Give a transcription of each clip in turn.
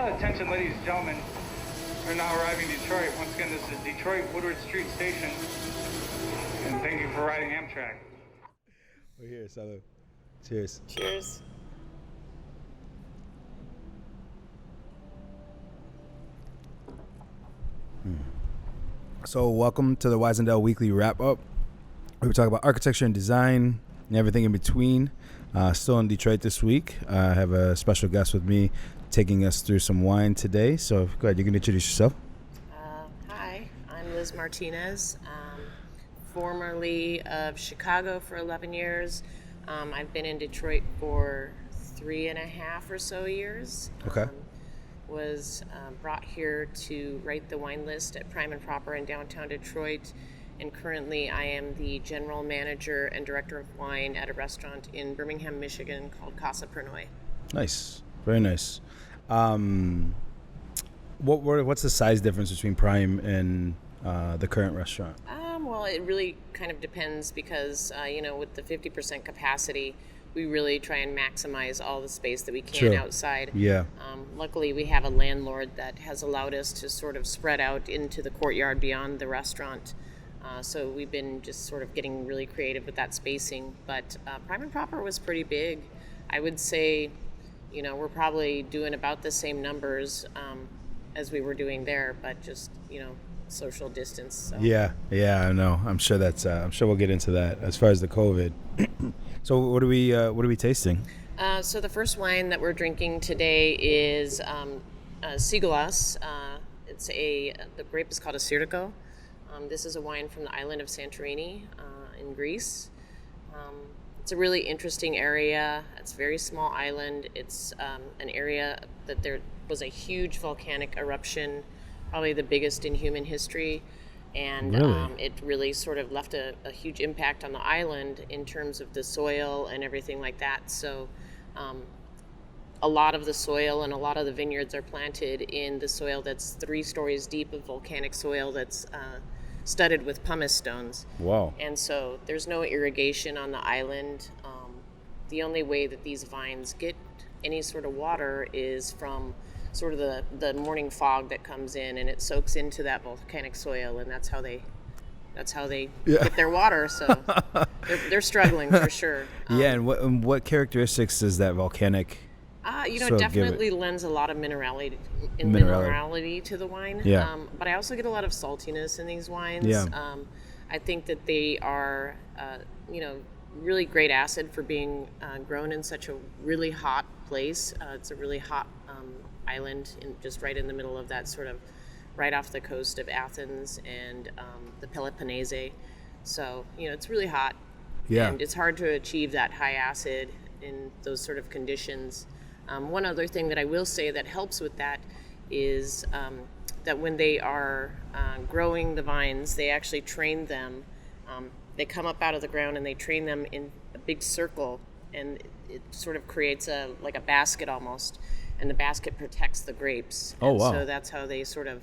Attention, ladies and gentlemen. We're now arriving in Detroit. Once again, this is Detroit Woodward Street Station. And thank you for riding Amtrak. We're here, salud. Cheers. Cheers. So welcome to the Wisendale Weekly Wrap-Up. We talk about architecture and design and everything in between. Still in Detroit this week. I have a special guest with me taking us through some wine today. So go ahead, you can introduce yourself. Hi, I'm Liz Martinez, formerly of Chicago for 11 years. I've been in Detroit for 3.5 or so years. Okay. Was brought here to write the wine list at Prime and Proper in downtown Detroit, and currently I am the general manager and director of wine at a restaurant in Birmingham, Michigan called Casa Pernod. Nice, very nice. What's the size difference between Prime and the current restaurant? Well, it really kind of depends because with the 50% capacity, we really try and maximize all the space that we can outside. Yeah. Luckily, we have a landlord that has allowed us to sort of spread out into the courtyard beyond the restaurant. So we've been just sort of getting really creative with that spacing. But Prime and Proper was pretty big. I would say, we're probably doing about the same numbers as we were doing there, but just, social distance. So. Yeah, I know. I'm sure we'll get into that as far as the COVID. So what are we tasting? So the first wine that we're drinking today is Sigalas. The grape is called Assyrtiko. This is a wine from the island of Santorini in Greece. It's a really interesting area. It's a very small island. It's an area that there was a huge volcanic eruption, probably the biggest in human history. And really? It really sort of left a huge impact on the island in terms of the soil and everything like that. So a lot of the soil and a lot of the vineyards are planted in the soil that's 3 stories deep of volcanic soil that's studded with pumice stones. Wow. And so there's no irrigation on the island. The only way that these vines get any sort of water is from sort of the morning fog that comes in, and it soaks into that volcanic soil, and that's how they get their water. So they're struggling for sure. And what characteristics does that volcanic? It definitely lends a lot of minerality to the wine. Yeah. But I also get a lot of saltiness in these wines. Yeah. I think that they are, really great acid for being grown in such a really hot place. It's a really hot island just right in the middle of that sort of right off the coast of Athens and the Peloponnese. So, it's really hot. Yeah. And it's hard to achieve that high acid in those sort of conditions. One other thing that I will say that helps with that is that when they are growing the vines, they actually train them. They come up out of the ground and they train them in a big circle, and it sort of creates a basket almost. And the basket protects the grapes. Oh, wow. So that's how they sort of,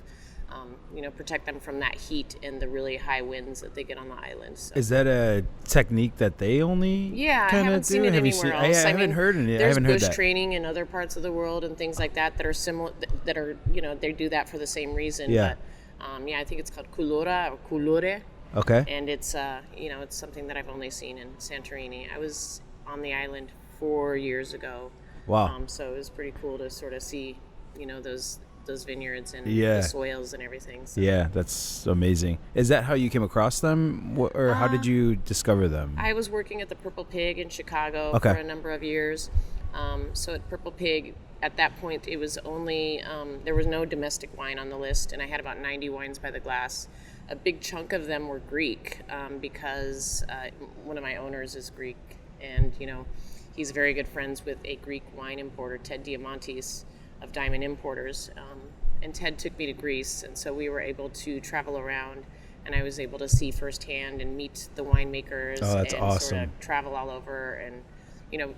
protect them from that heat and the really high winds that they get on the island. So. Is that a technique that they only I haven't seen it anywhere else. I haven't heard it. There's bush that. training in other parts of the world and things like that are similar, that are, they do that for the same reason. Yeah. But, I think it's called culora or culore. Okay. And it's, it's something that I've only seen in Santorini. I was on the island 4 years ago. Wow. So it was pretty cool to sort of see, those vineyards and Yeah. the soils and everything. So. Yeah, that's amazing. Is that how you came across them, or how did you discover them? I was working at the Purple Pig in Chicago Okay. for a number of years. So at Purple Pig, at that point, it was only, there was no domestic wine on the list, and I had about 90 wines by the glass. A big chunk of them were Greek because one of my owners is Greek, and, he's very good friends with a Greek wine importer, Ted Diamantis of Diamond Importers. And Ted took me to Greece, and so we were able to travel around, and I was able to see firsthand and meet the winemakers. Oh, that's and awesome. sort of travel all over. And,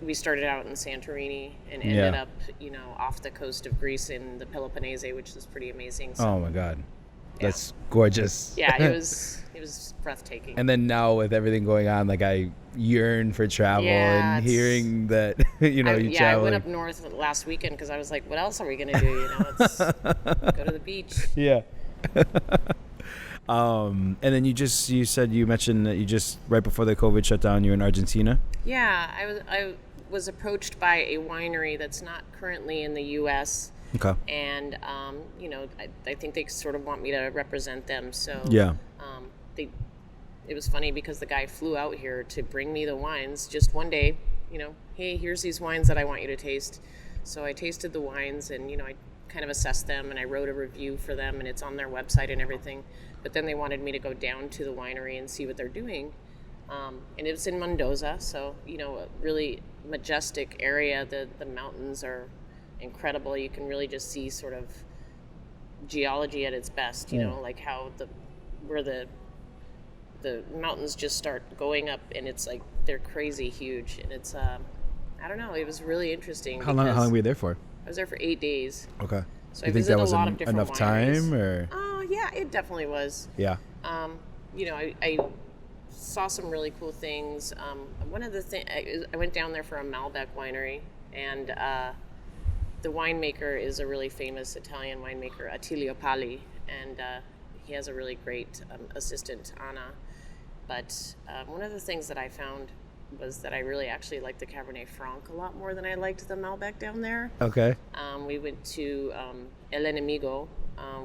we started out in Santorini and ended up, off the coast of Greece in the Peloponnese, which is pretty amazing. So, Oh, my God. That's gorgeous. Yeah, it was breathtaking. And then now with everything going on, like I yearn for travel and hearing that, you I travel. went up north last weekend because I was like, what else are we going to do? Let's go to the beach. Yeah. And then you mentioned that you just, right before the COVID shutdown, you were in Argentina. Yeah, I was approached by a winery that's not currently in the U.S. Okay. And, I think they sort of want me to represent them. So yeah. It was funny because the guy flew out here to bring me the wines just one day, hey, here's these wines that I want you to taste. So I tasted the wines and, I kind of assessed them and I wrote a review for them and it's on their website and everything. But then they wanted me to go down to the winery and see what they're doing. And it was in Mendoza, so, a really majestic area. The mountains are incredible. You can really just see sort of geology at its best, like how where the mountains just start going up and it's like they're crazy huge. And it's, I don't know, it was really interesting. How long were you there for? I was there for 8 days. Okay. So you I think that was a lot of different enough wineries. time, or? Yeah, it definitely was. Yeah. I saw some really cool things. One of the things, I went down there for a Malbec winery, and the winemaker is a really famous Italian winemaker, Attilio Pali, and he has a really great assistant, Anna. But one of the things that I found was that I really actually liked the Cabernet Franc a lot more than I liked the Malbec down there. Okay. We went to El Enemigo,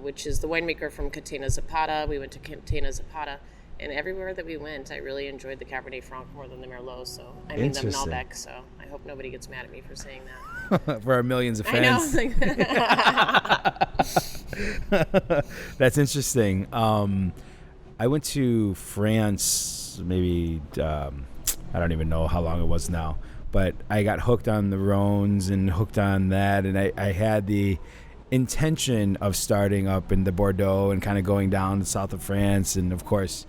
which is the winemaker from Catena Zapata. We went to Catena Zapata, and everywhere that we went, I really enjoyed the Cabernet Franc more than the Merlot. So I mean the Malbec. So I hope nobody gets mad at me for saying that. For our millions of fans. I know. That's interesting. I went to France maybe, I don't even know how long it was now, but I got hooked on the Rhones and hooked on that. And I had the intention of starting up in the Bordeaux and kind of going down to south of France. And of course,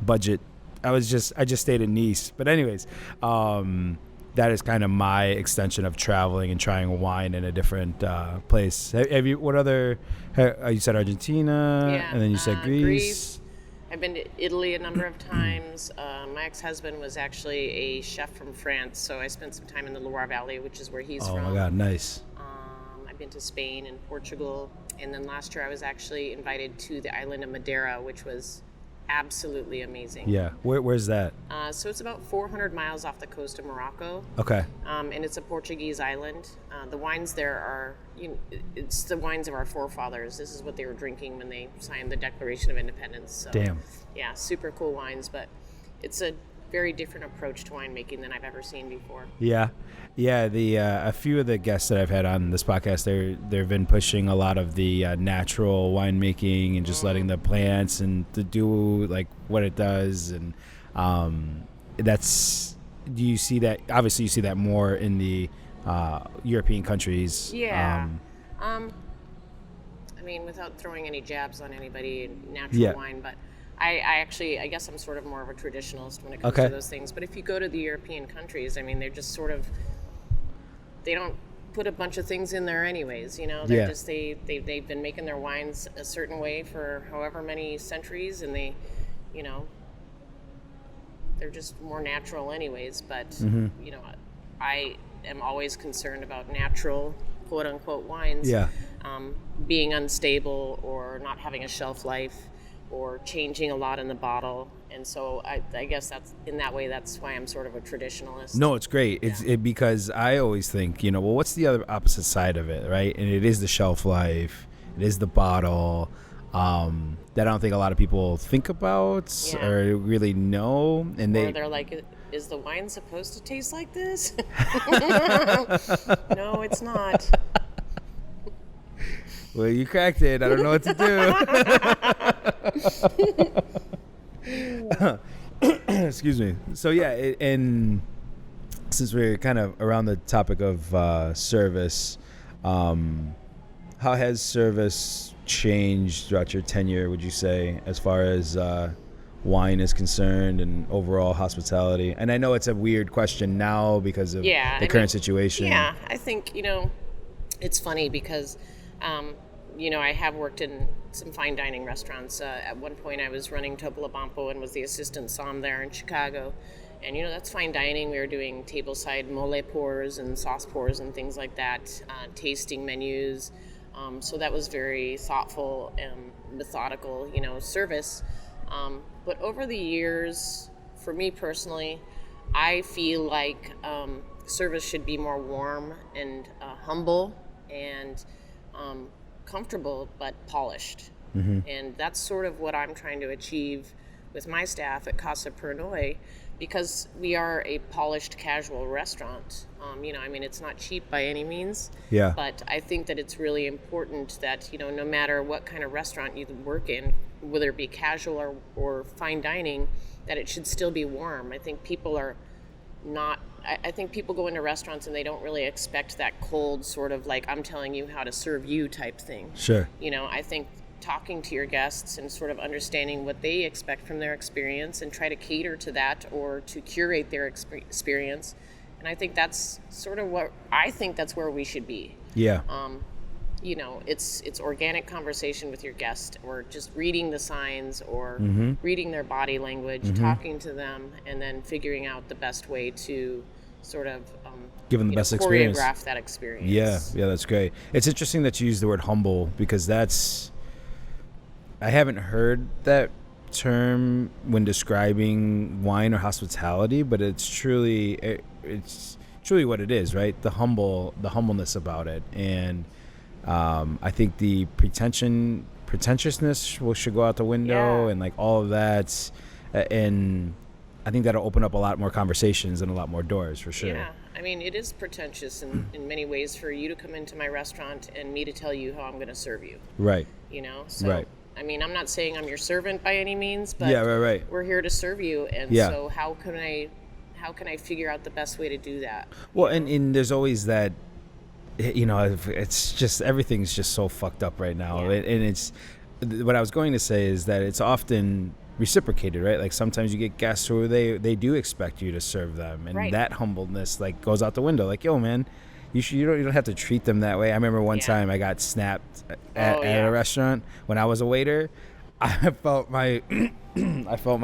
budget. I just stayed in Nice. But anyways, that is kind of my extension of traveling and trying wine in a different place. Have you, you said Argentina, and then you said Greece. I've been to Italy a number of times. My ex-husband was actually a chef from France, so I spent some time in the Loire Valley, which is where he's from. Oh my God, nice. I've been to Spain and Portugal, and then last year I was actually invited to the island of Madeira, which was absolutely amazing. Yeah, where's that? So it's about 400 miles off the coast of Morocco. Okay. And it's a Portuguese island. The wines there are, it's the wines of our forefathers. This is what they were drinking when they signed the Declaration of Independence. So, damn. Yeah, super cool wines, but it's a very different approach to winemaking than I've ever seen before. Yeah. Yeah, a few of the guests that I've had on this podcast, they've been pushing a lot of the natural winemaking and just letting the plants and to do like what it does, and do you see that? Obviously, you see that more in the European countries. Yeah. I mean, without throwing any jabs on anybody, natural wine, but I guess I'm sort of more of a traditionalist when it comes to those things. But if you go to the European countries, I mean, they're just sort of, they don't put a bunch of things in there anyways, They're just, they've been making their wines a certain way for however many centuries, and they, they're just more natural anyways. But, I am always concerned about natural, quote unquote, wines being unstable or not having a shelf life, or changing a lot in the bottle. And so I guess that's why I'm sort of a traditionalist. No, it's great. It's because I always think, what's the other opposite side of it, right? And it is the shelf life. It is the bottle that I don't think a lot of people think about or really know. And they're like, is the wine supposed to taste like this? No, it's not. Well, you cracked it. I don't know what to do. Excuse me. So, and since we're kind of around the topic of service, how has service changed throughout your tenure, would you say, as far as wine is concerned and overall hospitality? And I know it's a weird question now because of the current situation. Yeah, I think, it's funny because I have worked in some fine dining restaurants. At one point, I was running Topolobampo and was the assistant som there in Chicago. And, that's fine dining. We were doing tableside mole pours and sauce pours and things like that, tasting menus. So that was very thoughtful and methodical, service. But over the years, for me personally, I feel like service should be more warm and humble and comfortable but polished. And that's sort of what I'm trying to achieve with my staff at Casa Pernoi, because we are a polished casual restaurant. It's not cheap by any means. Yeah. But I think that it's really important that, no matter what kind of restaurant you work in, whether it be casual or fine dining, that it should still be warm. I think people are not, I think people go into restaurants and they don't really expect that cold sort of like, I'm telling you how to serve you type thing. Sure. I think talking to your guests and sort of understanding what they expect from their experience and try to cater to that or to curate their experience. And I think that's sort of that's where we should be. Yeah. It's organic conversation with your guest, or just reading the signs, or reading their body language, talking to them, and then figuring out the best way to sort of give them the best experience. Choreograph that experience. Yeah, that's great. It's interesting that you use the word humble, because I haven't heard that term when describing wine or hospitality, but it's truly what it is, right? The humbleness about it. And I think the pretentiousness should go out the window, and like all of that. And I think that'll open up a lot more conversations and a lot more doors, for sure. Yeah, it is pretentious in many ways for you to come into my restaurant and me to tell you how I'm going to serve you. Right. So, right. I'm not saying I'm your servant by any means, but right. We're here to serve you. And so how can I figure out the best way to do that? Well, and there's always that, it's just, everything's just so fucked up right now. Yeah. And it's, what I was going to say is that it's often reciprocated, right? Like sometimes you get guests who they do expect you to serve them, and that humbleness like goes out the window. Like, yo, man, you don't have to treat them that way. I remember one time I got snapped at a restaurant when I was a waiter. I felt my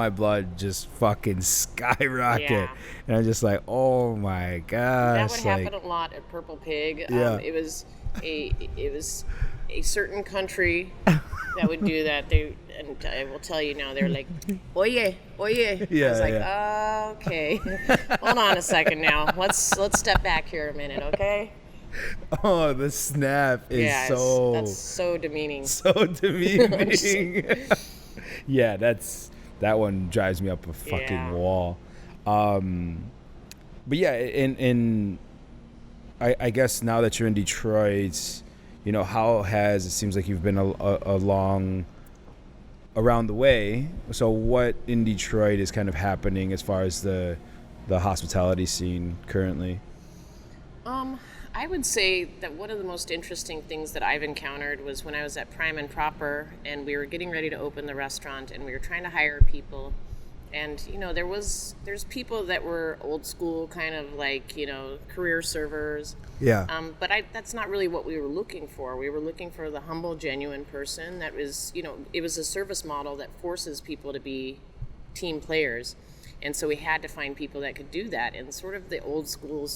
blood just fucking skyrocket, and I'm just like, oh my gosh. That would happen a lot at Purple Pig. It was a certain country that would do that. And I will tell you now, they're like, oye. Yeah, I was like, okay, hold on a second now. Let's step back here a minute, okay? Oh, the snap is that's so demeaning. So demeaning. Yeah, that one drives me up a fucking wall. But yeah, I guess now that you're in Detroit, how has, it seems like you've been along around the way. So what in Detroit is kind of happening as far as the hospitality scene currently? I would say that one of the most interesting things that I've encountered was when I was at Prime and Proper, and we were getting ready to open the restaurant, and we were trying to hire people. And, there's people that were old school, kind of like, career servers. Yeah. But that's not really what we were looking for. We were looking for the humble, genuine person that was, it was a service model that forces people to be team players. And so we had to find people that could do that. And sort of the old school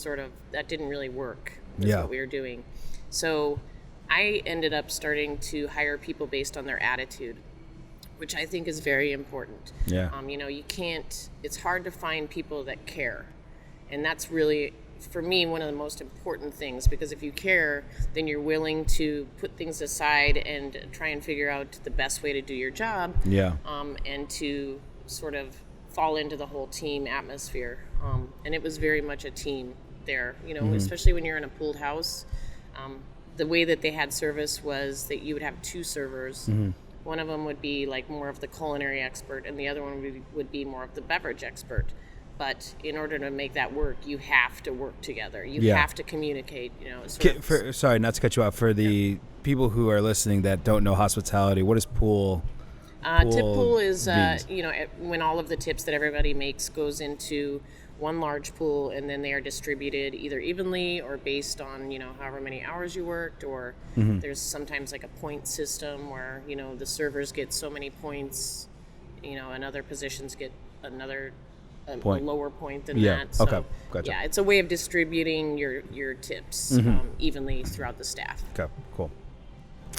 that didn't really work with what we were doing. So I ended up starting to hire people based on their attitude, which I think is very important. Yeah. It's hard to find people that care. And that's really, for me, one of the most important things, because if you care, then you're willing to put things aside and try and figure out the best way to do your job. Yeah. And to sort of fall into the whole team atmosphere. And it was very much a team there, especially when you're in a pooled house. The way that they had service was that you would have two servers. One of them would be like more of the culinary expert, and the other one would be more of the beverage expert. But in order to make that work, you have to work together. You have to communicate. Sorry, not to cut you off. For the people who are listening that don't know hospitality, what is pool? Tip pool is when all of the tips that everybody makes goes into one large pool, and then they are distributed either evenly or based on, however many hours you worked, or there's sometimes like a point system where, the servers get so many points, and other positions get another a lower point than that. So, Okay. Gotcha. yeah, it's a way of distributing your tips evenly throughout the staff. Okay. Cool.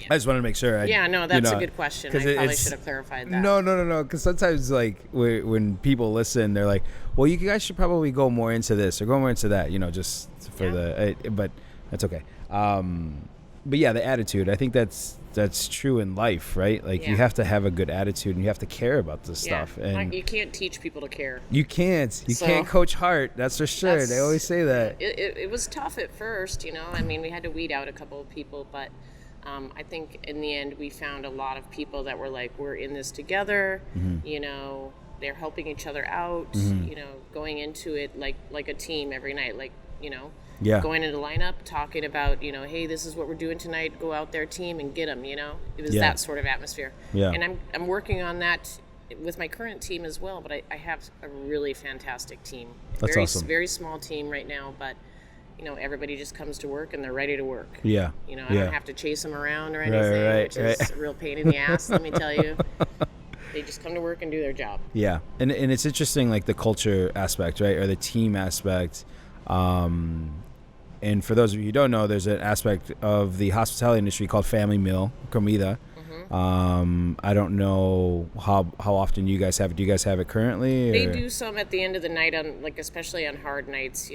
Yeah. I just wanted to make sure. That's a good question. I probably should have clarified that. No. Because sometimes, like, when people listen, they're like, "Well, you guys should probably go more into this or go more into that." Just for but that's okay. But yeah, the attitude. I think that's true in life, right? Like, you have to have a good attitude and you have to care about this stuff. And you can't teach people to care. You can't. You can't coach heart. That's for sure. They always say that. It was tough at first, I mean, we had to weed out a couple of people, but I think in the end we found a lot of people that were like, we're in this together, they're helping each other out, going into it like a team every night, going into lineup, talking about, hey, this is what we're doing tonight, go out there, team, and get them, It was that sort of atmosphere. Yeah. And I'm working on that with my current team as well, but I have a really fantastic team. That's awesome. Very small team right now, but everybody just comes to work and they're ready to work. Yeah. I don't have to chase them around or anything, which is a real pain in the ass, let me tell you. They just come to work and do their job. Yeah. And it's interesting, like the culture aspect, right? Or the team aspect. And for those of you who don't know, there's an aspect of the hospitality industry called family meal, comida. I don't know how often you guys have it. Do you guys have it currently? They do some at the end of the night, on especially on hard nights.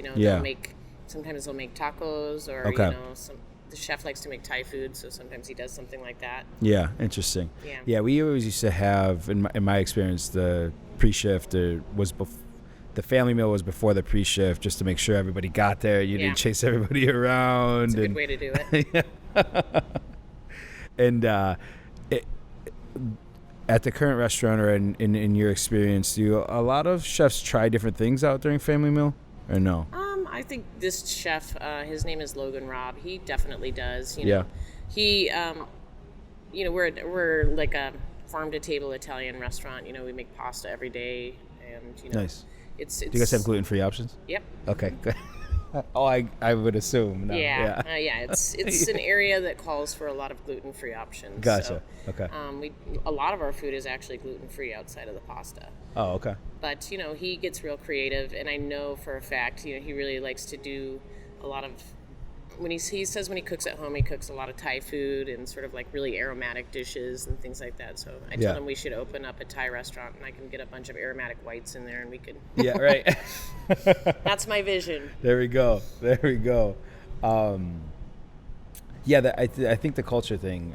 Sometimes they'll make tacos, or the chef likes to make Thai food, so sometimes he does something like that. Yeah, interesting. Yeah, we always used to have, in my experience, the pre-shift was the family meal was before the pre-shift, just to make sure everybody got there. You didn't chase everybody around. It's a good way to do it. And at the current restaurant, or in your experience, do a lot of chefs try different things out during family meal, or no? I think this chef, his name is Logan Robb. He definitely does. He, we're like a farm to table Italian restaurant. We make pasta every day, and nice. It's do you guys have gluten-free options? Yep. Okay, good. I would assume. No. Yeah. It's an area that calls for a lot of gluten-free options. Gotcha. So, okay. A lot of our food is actually gluten-free outside of the pasta. Oh, okay. But he gets real creative, and I know for a fact he really likes to do a lot of. When he says when he cooks at home, he cooks a lot of Thai food and sort of like really aromatic dishes and things like that. So I told him we should open up a Thai restaurant, and I can get a bunch of aromatic whites in there, and we could. Yeah, right. That's my vision. There we go. I think the culture thing,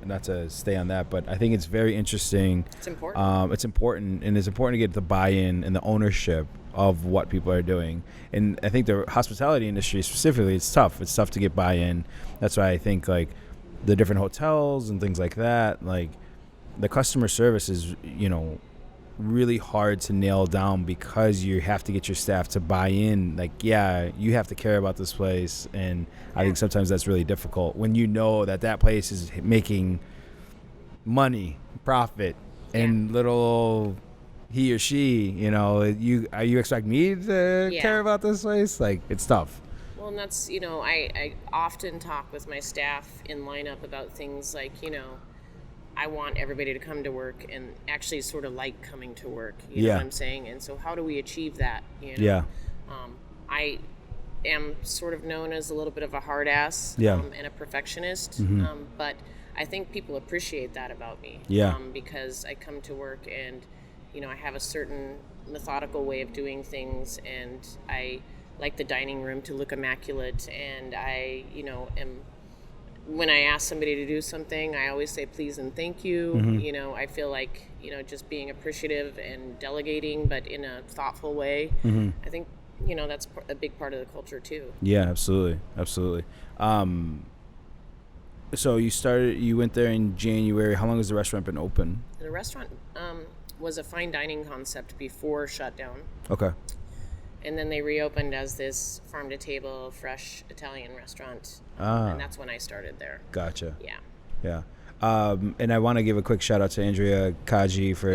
not to stay on that, but I think it's very interesting. It's important. It's important, and it's important to get the buy-in and the ownership of what people are doing. And I think the hospitality industry specifically, it's tough. It's tough to get buy-in. That's why I think, like, the different hotels and things like that, like, the customer service is, really hard to nail down, because you have to get your staff to buy in. Like, you have to care about this place, and I think sometimes that's really difficult when that place is making money, profit, and little he or she, you expect me to care about this place? Like, it's tough. Well, and that's, I often talk with my staff in lineup about things like, I want everybody to come to work and actually sort of like coming to work. You know what I'm saying? And so how do we achieve that? Yeah. I am sort of known as a little bit of a hard ass and a perfectionist, but I think people appreciate that about me. Because I come to work and, I have a certain methodical way of doing things, and I like the dining room to look immaculate, and I, when I ask somebody to do something, I always say please and thank you. I feel like, just being appreciative and delegating, but in a thoughtful way. I think, that's a big part of the culture too. Yeah, absolutely. So you went there in January. How long has the restaurant been open? The restaurant was a fine dining concept before shutdown. Okay. And then they reopened as this farm-to-table, fresh Italian restaurant. And that's when I started there. Gotcha. Yeah. And I want to give a quick shout-out to Andrea Kaji for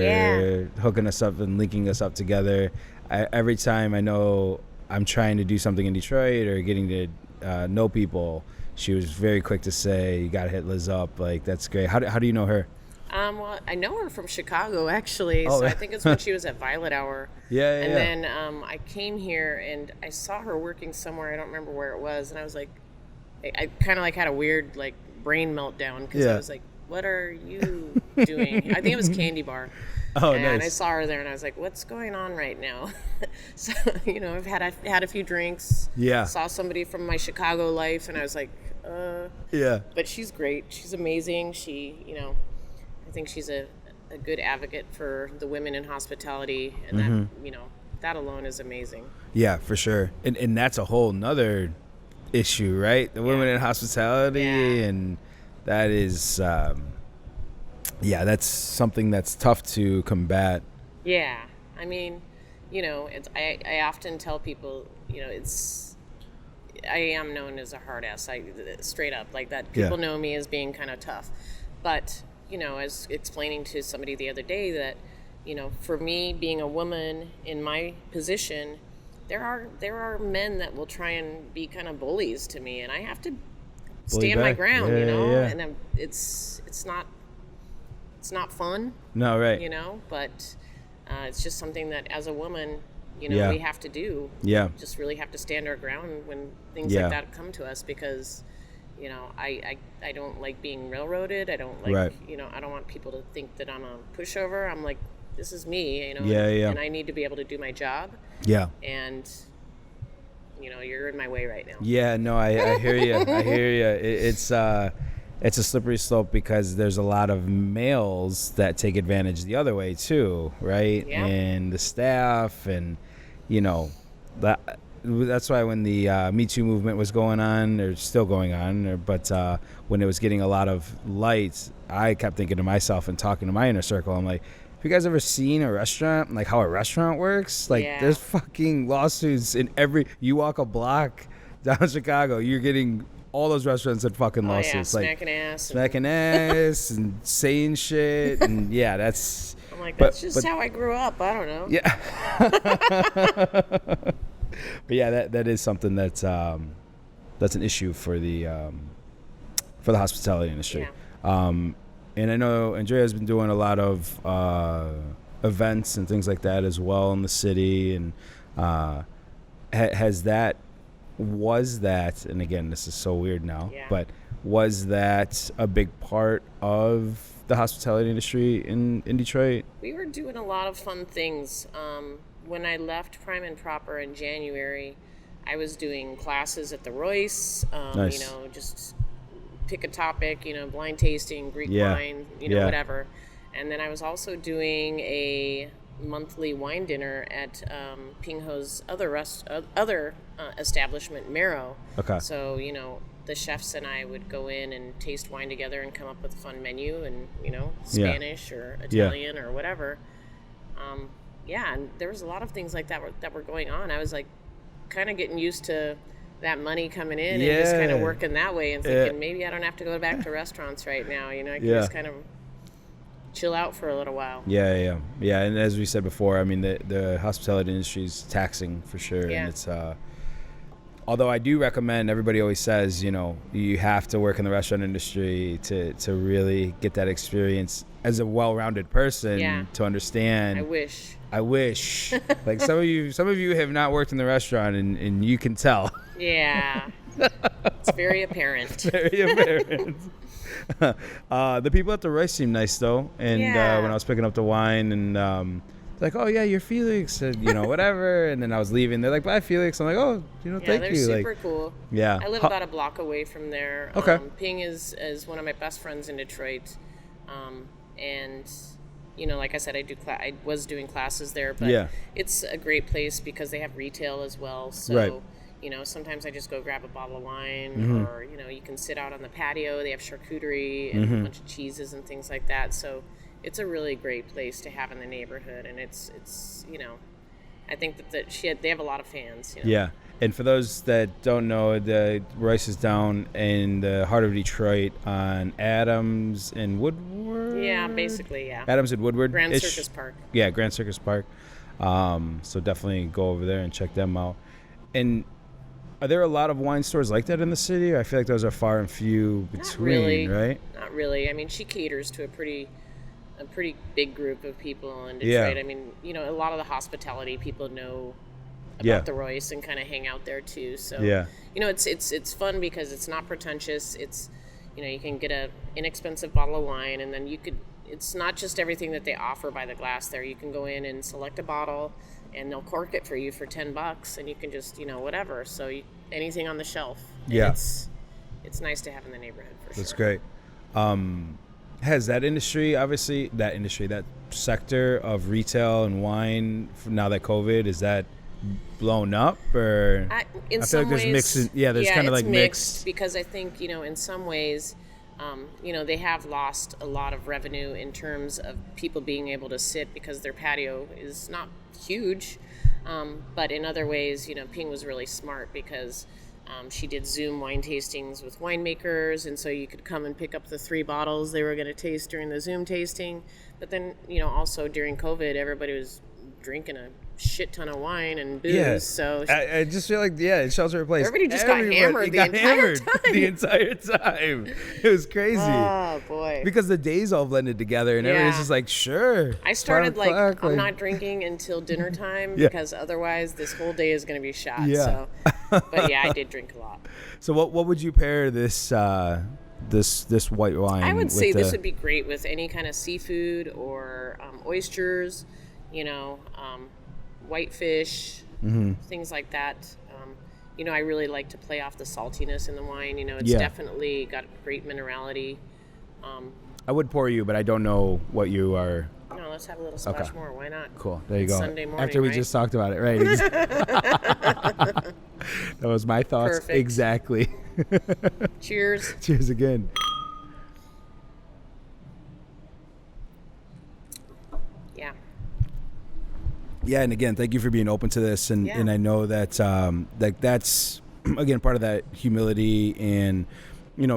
hooking us up and linking us up together. every time I know I'm trying to do something in Detroit or getting to know people, she was very quick to say, "You got to hit Liz up." Like, that's great. How do you know her? Well, I know her from Chicago, actually. Oh, So I think it's when she was at Violet Hour. Yeah. And then I came here and I saw her working somewhere. I don't remember where it was. And I was like, I kind of like had a weird like brain meltdown because I was like, what are you doing? I think it was Candy Bar. Oh, and nice. I saw her there and I was like, what's going on right now? So, I've had a few drinks. Yeah. Saw somebody from my Chicago life and I was like, Yeah. But she's great. She's amazing. She, I think she's a good advocate for the women in hospitality, and that, that alone is amazing. Yeah, for sure. And that's a whole nother issue, right? The women in hospitality, and that is, that's something that's tough to combat. Yeah. I mean, I often tell people, I am known as a hard ass, straight up, like that. People know me as being kind of tough. But, as explaining to somebody the other day that, for me being a woman in my position, there are men that will try and be kind of bullies to me, and I have to stand my ground, and it's not fun. No, right. But it's just something that as a woman, we have to do. Yeah. Just really have to stand our ground when things like that come to us, because I don't like being railroaded. I don't like, I don't want people to think that I'm a pushover. I'm like, this is me, and I need to be able to do my job. Yeah. And, you're in my way right now. Yeah, no, I hear you. I hear you. It's a slippery slope because there's a lot of males that take advantage the other way too, right? Yeah. And the staff and, that's why when the Me Too movement was going on, or still going on, but when it was getting a lot of lights, I kept thinking to myself and talking to my inner circle, I'm like, have you guys ever seen a restaurant, like how a restaurant works? Like there's fucking lawsuits in you walk a block down Chicago, you're getting all those restaurants and fucking lawsuits. Yeah, like smacking ass and saying shit. And that's... I'm like, that's just how I grew up. I don't know. Yeah. But yeah, that is something that's an issue for the hospitality industry. Yeah. And I know Andrea's been doing a lot of events and things like that as well in the city. And was that, and again, this is so weird now, but was that a big part of the hospitality industry in Detroit? We were doing a lot of fun things. When I left Prime and Proper in January, I was doing classes at the Royce, nice. Just pick a topic, blind tasting, Greek wine, whatever. And then I was also doing a monthly wine dinner at Ping Ho's other establishment, Marrow. Okay. So, the chefs and I would go in and taste wine together and come up with a fun menu and, Spanish or Italian or whatever. And there was a lot of things like that were going on. I was like kind of getting used to that money coming in and just kind of working that way and thinking maybe I don't have to go back to restaurants right now. I can just kind of chill out for a little while. Yeah. And as we said before, I mean, the hospitality industry is taxing for sure. Yeah. And it's, although I do recommend, everybody always says, you have to work in the restaurant industry to really get that experience as a well-rounded person to understand. I wish. Like some of you have not worked in the restaurant and you can tell. Yeah. It's very apparent. Very apparent. The people at the Royce seemed nice though, and when I was picking up the wine and like, oh yeah, you're Felix, and whatever, and then I was leaving, they're like, bye Felix. I'm like, oh, thank you. They're super like, cool. Yeah. I live about a block away from there. Okay. Ping is one of my best friends in Detroit, and like I said, I was doing classes there, but it's a great place because they have retail as well. So. Right. Sometimes I just go grab a bottle of wine, or you can sit out on the patio. They have charcuterie and a bunch of cheeses and things like that. So it's a really great place to have in the neighborhood, and it's I think that they have a lot of fans. Yeah, and for those that don't know, the Royce is down in the heart of Detroit on Adams and Woodward. Yeah, basically, yeah. Adams and Woodward. Grand Circus Park. Yeah, Grand Circus Park. So definitely go over there and check them out. And are there a lot of wine stores like that in the city? I feel like those are far and few between, right? Not really. I mean, she caters to a pretty big group of people in Detroit. Yeah. I mean, a lot of the hospitality people know about the Royce and kind of hang out there too. So, it's fun because it's not pretentious. It's, you can get a inexpensive bottle of wine, and then it's not just everything that they offer by the glass there. You can go in and select a bottle, and they'll cork it for you for $10, and you can just, whatever. So anything on the shelf. And it's nice to have in the neighborhood for sure. That's great. Has that sector of retail and wine, now that COVID, is that blown up, or I feel like there's mixed. There's kind of like mixed because I think in some ways, they have lost a lot of revenue in terms of people being able to sit because their patio is not huge, but in other ways, Ping was really smart because she did Zoom wine tastings with winemakers, and so you could come and pick up the 3 bottles they were going to taste during the Zoom tasting. But then, also during COVID, everybody was drinking a shit ton of wine and booze. Yeah. So I just feel like, shelter in place. Everybody just got hammered the entire time. The entire time. It was crazy. Oh, boy. Because the days all blended together, and everybody's just like, sure. I started I'm not drinking until dinner time because otherwise this whole day is going to be shot. Yeah. So, but I did drink a lot. So what would you pair this white wine? I would say this would be great with any kind of seafood or oysters, whitefish, things like that. I really like to play off the saltiness in the wine. It's definitely got great minerality. I would pour you, but I don't know what you are. No, let's have a little splash more. Why not? Cool. There you go. Sunday morning, after we just talked about it, right? That was my thoughts. Perfect. Exactly. Cheers. Cheers again. Yeah, and again, thank you for being open to this, and I know that that's again part of that humility and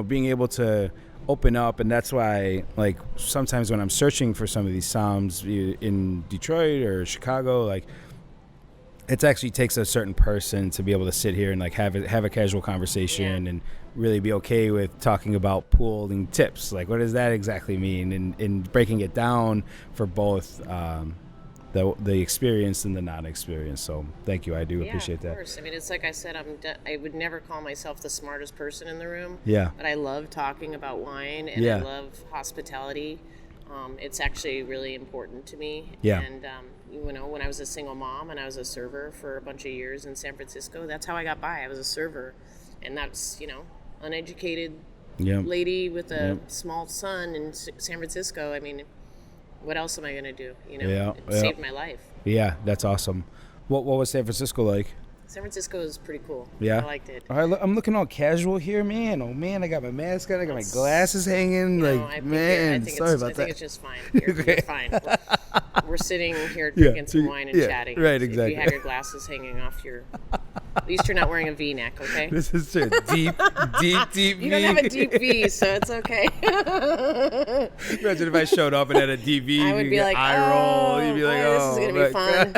being able to open up, and that's why like sometimes when I'm searching for some of these soms in Detroit or Chicago, like it actually takes a certain person to be able to sit here and like have a casual conversation and really be okay with talking about pooling tips, like what does that exactly mean, and breaking it down for both. The experienced and the non-experienced. So thank you. I do appreciate that. Of course. I mean, it's like I said, I would never call myself the smartest person in the room. Yeah. But I love talking about wine, and I love hospitality. It's actually really important to me. Yeah. And when I was a single mom and I was a server for a bunch of years in San Francisco, that's how I got by. I was a server, and that's uneducated lady with a small son in San Francisco. I mean, what else am I going to do? It saved my life. Yeah, that's awesome. What was San Francisco like? San Francisco is pretty cool. Yeah. I liked it. All right, I'm looking all casual here, man. Oh, man, I got my mask on. I got my glasses hanging. I think it's just fine. You're fine. We're sitting here drinking some wine and chatting. Right, exactly. If you have your glasses hanging off at least you're not wearing a V-neck, okay? This is true. Deep V. You don't have a deep V, so it's okay. Imagine if I showed up and had a deep V. I would be like, eye roll. You'd be like, this is going to be fun.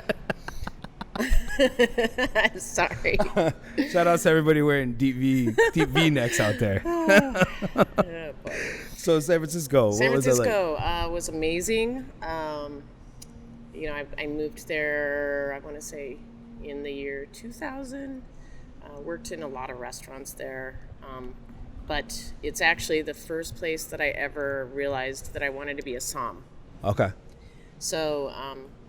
I'm sorry. Shout out to everybody wearing deep V necks out there. So San Francisco, San what was it like? San Francisco was amazing. I moved there, I want to say, in the year 2000. Worked in a lot of restaurants there. But it's actually the first place that I ever realized that I wanted to be a som. Okay. So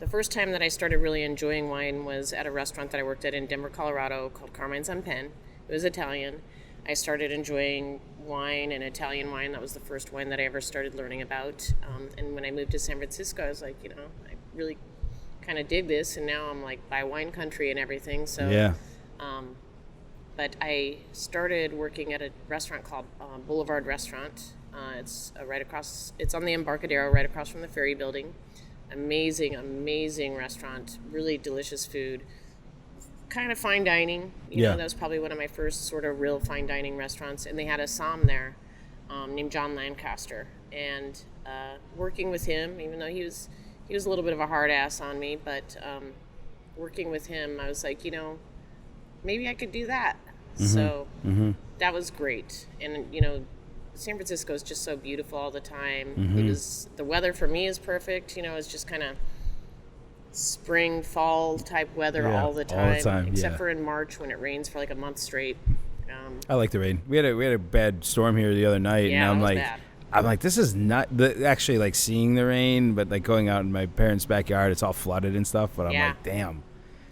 the first time that I started really enjoying wine was at a restaurant that I worked at in Denver, Colorado called Carmine's on Penn. It was Italian. I started enjoying wine and Italian wine. That was the first wine that I ever started learning about. And when I moved to San Francisco, I was like, I really kind of dig this. And now I'm like by wine country and everything. So, yeah. But I started working at a restaurant called Boulevard Restaurant. It's it's on the Embarcadero right across from the Ferry Building. Amazing restaurant, really delicious food, kind of fine dining. That was probably one of my first sort of real fine dining restaurants. And they had a som there named John Lancaster. And working with him, even though he he was a little bit of a hard ass on me, but working with him, I was like, maybe I could do that. So that was great. And, San Francisco is just so beautiful all the time. The weather for me is perfect. It's just kind of spring, fall type weather all the time. Except for in March when it rains for like a month straight. I like the rain. We had a bad storm here the other night, and I'm like, this is not actually like seeing the rain, but like going out in my parents' backyard, it's all flooded and stuff. But I'm like, damn,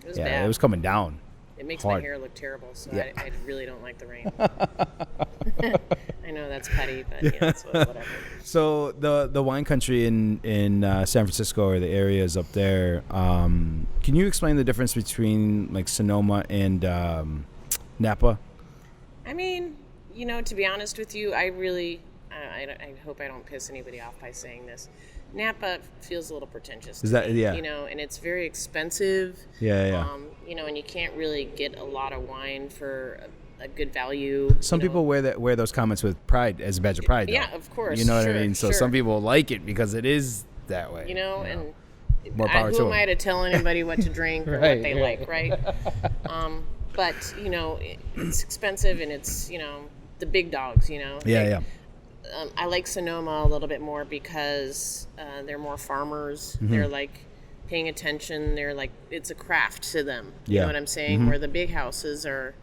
it was bad. It was coming down. It makes hard. my hair look terrible, so I really don't like the rain. I know that's petty, but it's whatever. So the wine country in San Francisco, or the areas up there, can you explain the difference between like Sonoma and Napa? I mean, to be honest with you, I hope I don't piss anybody off by saying this. Napa feels a little pretentious. Is that, yeah? And it's very expensive. Yeah. And you can't really get a lot of wine for a good value. Some people wear those comments with pride, as a badge of pride. Yeah, of course. You know what I mean? So some people like it because it is that way. And more power to them. Who am I to tell anybody what to drink or what they like, right? But it's expensive, and it's the big dogs. Yeah. I like Sonoma a little bit more because they're more farmers. They're like paying attention. They're like, it's a craft to them. You know what I'm saying? Where the big houses are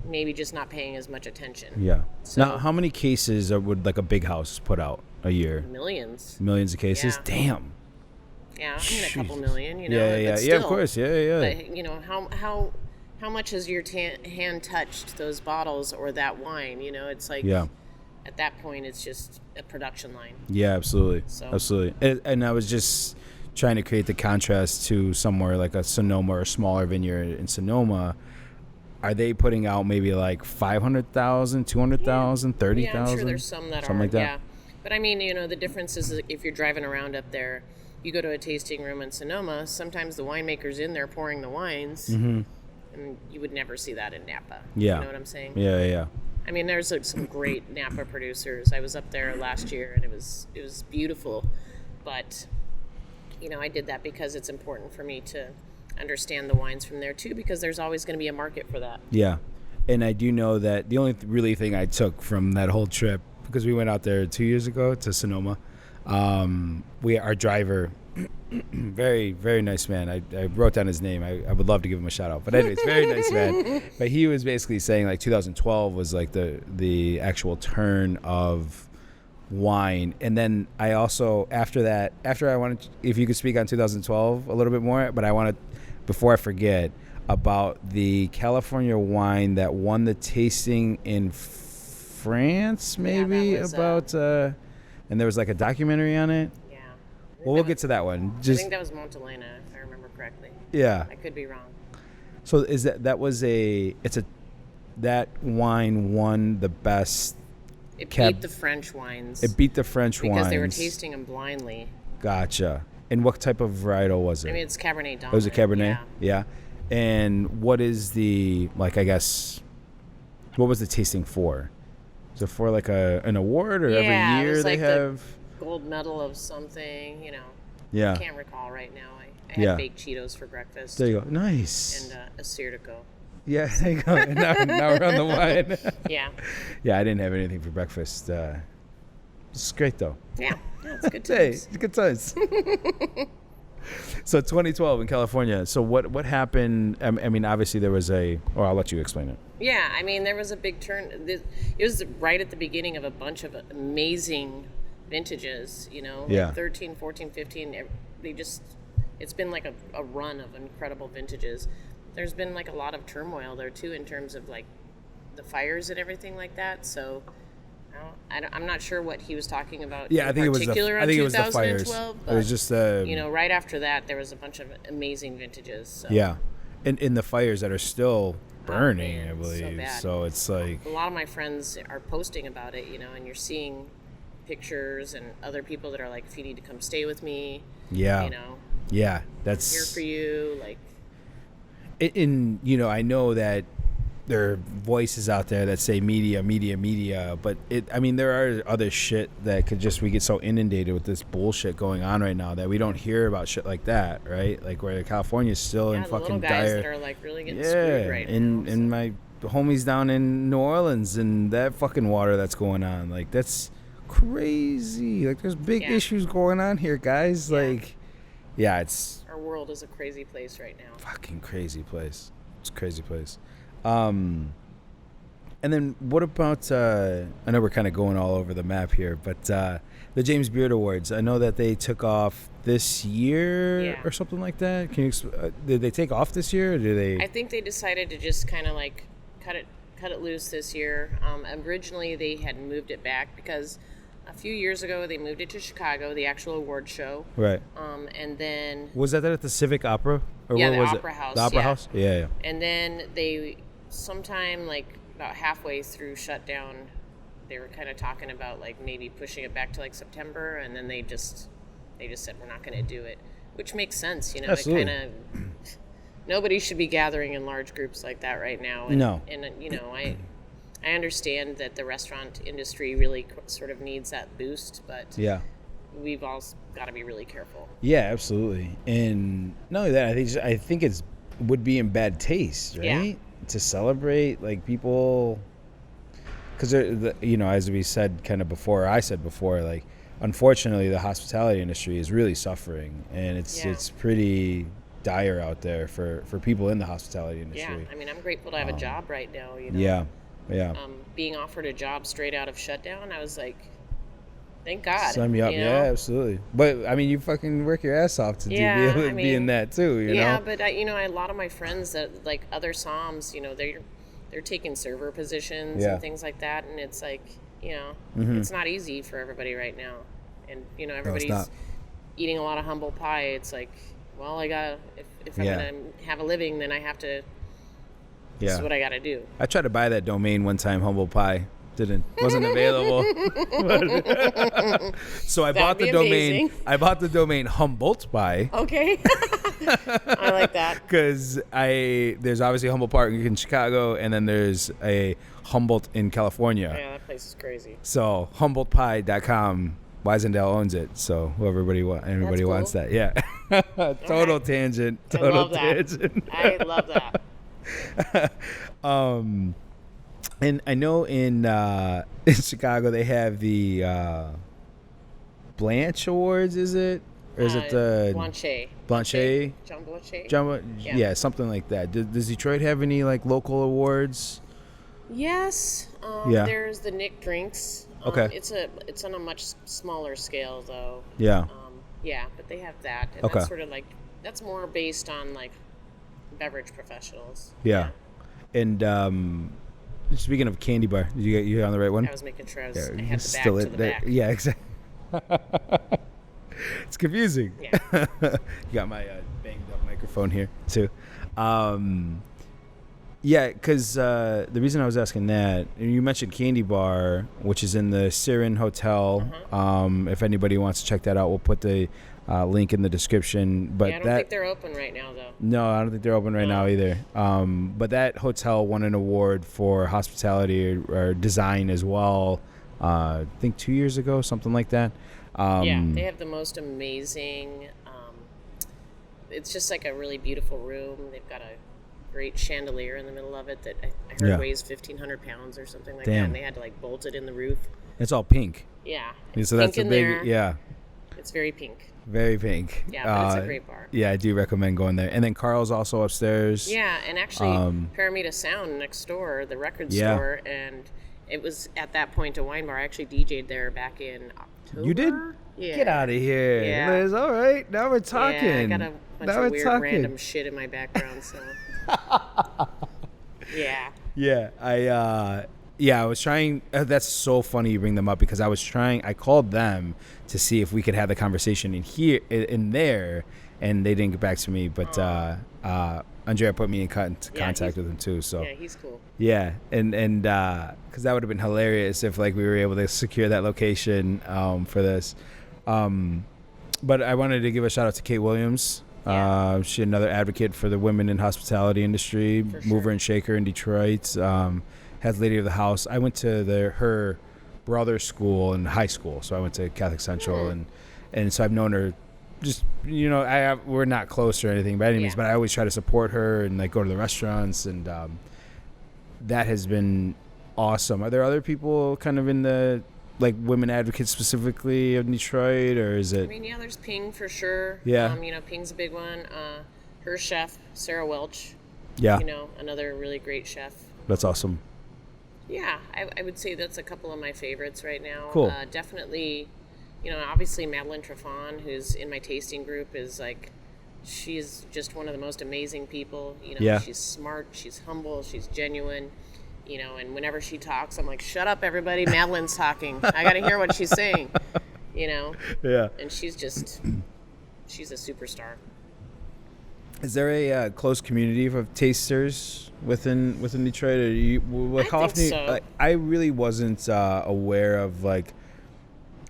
maybe just not paying as much attention. Yeah. So, now, how many cases would like a big house put out a year? Millions of cases. Yeah. Damn. Yeah, a couple million. Yeah. Of course. Yeah. But how much has your hand touched those bottles or that wine? It's like. Yeah. At that point, it's just a production line. Yeah, absolutely. Absolutely. And I was just trying to create the contrast to somewhere like a Sonoma or a smaller vineyard in Sonoma. Are they putting out maybe like 500,000, 200,000, 30,000? Yeah, I'm sure there's some that Something like that. Yeah. But I mean, the difference is if you're driving around up there, you go to a tasting room in Sonoma, sometimes the winemaker's in there pouring the wines, and you would never see that in Napa. Yeah. You know what I'm saying? Yeah. I mean, there's some great Napa producers. I was up there last year, and it was beautiful. But, I did that because it's important for me to understand the wines from there, too, because there's always going to be a market for that. Yeah. And I do know that the only really thing I took from that whole trip, because we went out there 2 years ago to Sonoma, our driver, very, very nice man. I wrote down his name. I would love to give him a shout out. But anyways, very nice man. But he was basically saying like 2012 was like the actual turn of wine. And then I also, after I wanted, if you could speak on 2012 a little bit more, but I wanted, before I forget, about the California wine that won the tasting in France, maybe, was, and there was like a documentary on it. Well, we'll get to that one. I think that was Montelena, if I remember correctly. Yeah. I could be wrong. So is that wine won the best? It beat the French wines. It beat the French wines. Because they were tasting them blindly. Gotcha. And what type of varietal was it? I mean, it's Cabernet Dominant. Oh, was it Cabernet? Yeah. And what is the, like, I guess, what was the tasting for? Was it for like an award, or every year they have? Gold medal of something, Yeah. I can't recall right now. I had baked Cheetos for breakfast. There you go. Nice. And Assyrtiko. Yeah, there you go. And now we're on the wine. Yeah. Yeah, I didn't have anything for breakfast. It's great, though. Yeah, it's good times. Hey, it's good times. So 2012 in California. So what happened? I mean, obviously there was I'll let you explain it. Yeah, I mean, there was a big turn. It was right at the beginning of a bunch of amazing vintages, Yeah. 13, 14, 15. It's been like a run of incredible vintages. There's been like a lot of turmoil there too, in terms of like the fires and everything like that. So I'm not sure what he was talking about. Yeah, I think it was the fires. But, it was just right after that there was a bunch of amazing vintages. So. Yeah, and in the fires that are still burning, man, I believe. so bad. So it's like a lot of my friends are posting about it, and you're seeing pictures and other people that are like, if you need to come stay with me, yeah, that's here for you, like. I know that there are voices out there that say media, but there are other shit that we get so inundated with this bullshit going on right now that we don't hear about shit like that, right? Like where California's still in the fucking little guys dire. that are like really getting screwed right now. And my homies down in New Orleans and that fucking water that's going on, like that's crazy. Like there's big issues going on here, guys. Like, it's our world is a crazy place right now. Fucking crazy place. It's a crazy place. And then what about, I know we're kind of going all over the map here, but the James Beard Awards, I know that they took off this year or something like that. Can you did they take off this year or do they? I think they decided to just kind of like cut it loose this year. Originally they had moved it back because a few years ago they moved it to Chicago, the actual award show. Right. And then... Was that at the Civic Opera? Or yeah, where was Opera House. The Opera House? Yeah. And then they, sometime like about halfway through shutdown, they were kind of talking about like maybe pushing it back to like September, and then they just said we're not going to do it, which makes sense, you know. Absolutely. It kind of, nobody should be gathering in large groups like that right now. And, no. And you know, I understand that the restaurant industry really sort of needs that boost, but we've all got to be really careful. Yeah, absolutely. And not only that, I think it's would be in bad taste, right? Yeah. To celebrate like people, because you know, as we said kind of before, I said before, like unfortunately the hospitality industry is really suffering, and it's pretty dire out there for people in the hospitality industry. Yeah, I mean, I'm grateful to have a job right now, you know. Yeah. Being offered a job straight out of shutdown, I was like, thank God. Sign me up. You know? Yeah, absolutely. But I mean, you fucking work your ass off to be able to be in that too. You know. Yeah, but you know, a lot of my friends that like other somms, you know, they're taking server positions and things like that, and it's like, you know, it's not easy for everybody right now, and you know, everybody's eating a lot of humble pie. It's like, well, I gotta if I'm gonna have a living, then I have to. This is what I gotta do. I tried to buy that domain one time, humble pie. Wasn't available. So I bought the domain. I bought the domain Humboldt by. Okay. I like that. Because there's obviously Humboldt Park in Chicago, and then there's a Humboldt in California. Yeah, that place is crazy. So HumboldtPie.com, Wisendale owns it. So everybody wants that. Yeah. Total tangent. Total tangent. I love that. And I know in Chicago they have the Blanche Awards, is it? Or is it the Blanchet? John Blanchet? Yeah, something like that. Does Detroit have any like local awards? Yes. There's the Nick Drinks. Okay. It's on a much smaller scale though. Yeah. But they have that. And that's sort of like, that's more based on like beverage professionals. Yeah. And speaking of candy bar, did you on the right one? I was making sure I had the back to the back. Yeah, exactly. It's confusing. Yeah. You got my banged up microphone here too. Yeah, because the reason I was asking that, you mentioned Candy Bar, which is in the Siren Hotel. If anybody wants to check that out, we'll put the link in the description. But I don't think they're open right now, though. No, I don't think they're open right now either. But that hotel won an award for hospitality or design as well. I think 2 years ago, something like that. They have the most amazing. It's just like a really beautiful room. They've got a great chandelier in the middle of it that I heard weighs 1,500 pounds or something like that. And they had to like bolt it in the roof. It's all pink. Yeah. So that's a big, It's very pink. Very pink. Yeah, but it's a great bar. Yeah, I do recommend going there. And then Carl's also upstairs. Yeah, and actually Paramita Sound next door, the record store, and it was at that point a wine bar. I actually DJ'd there back in October. You did? Yeah. Get out of here. Yeah. Liz, all right. Now we're talking. Yeah, I got a bunch of weird random shit in my background, so. Yeah. Yeah, I was trying. That's so funny you bring them up because I called them to see if we could have the conversation in there, and they didn't get back to me. But Andrea put me in contact with him too. So yeah, he's cool. Yeah, and because that would have been hilarious if like we were able to secure that location for this. But I wanted to give a shout out to Kate Williams. Yeah. She's another advocate for the women in hospitality industry, For mover sure. and shaker in Detroit. Has Lady of the House. I went to her brother's school in high school, so I went to Catholic Central, and so I've known her. Just we're not close or anything by any means, but I always try to support her and like go to the restaurants, and that has been awesome. Are there other people kind of in the like women advocates specifically of Detroit, or is it? I mean, yeah, there's Ping for sure. Yeah. Ping's a big one. Her chef, Sarah Welch. Yeah. Another really great chef. That's awesome. Yeah, I would say that's a couple of my favorites right now. Cool. Definitely, obviously Madeline Trefon, who's in my tasting group, is like, she's just one of the most amazing people. Yeah. She's smart, she's humble, she's genuine. And whenever she talks, I'm like, shut up, everybody. Madeline's talking. I got to hear what she's saying, Yeah. And she's a superstar. Is there a close community of tasters within Detroit? Or how think often? so. I really wasn't aware of like.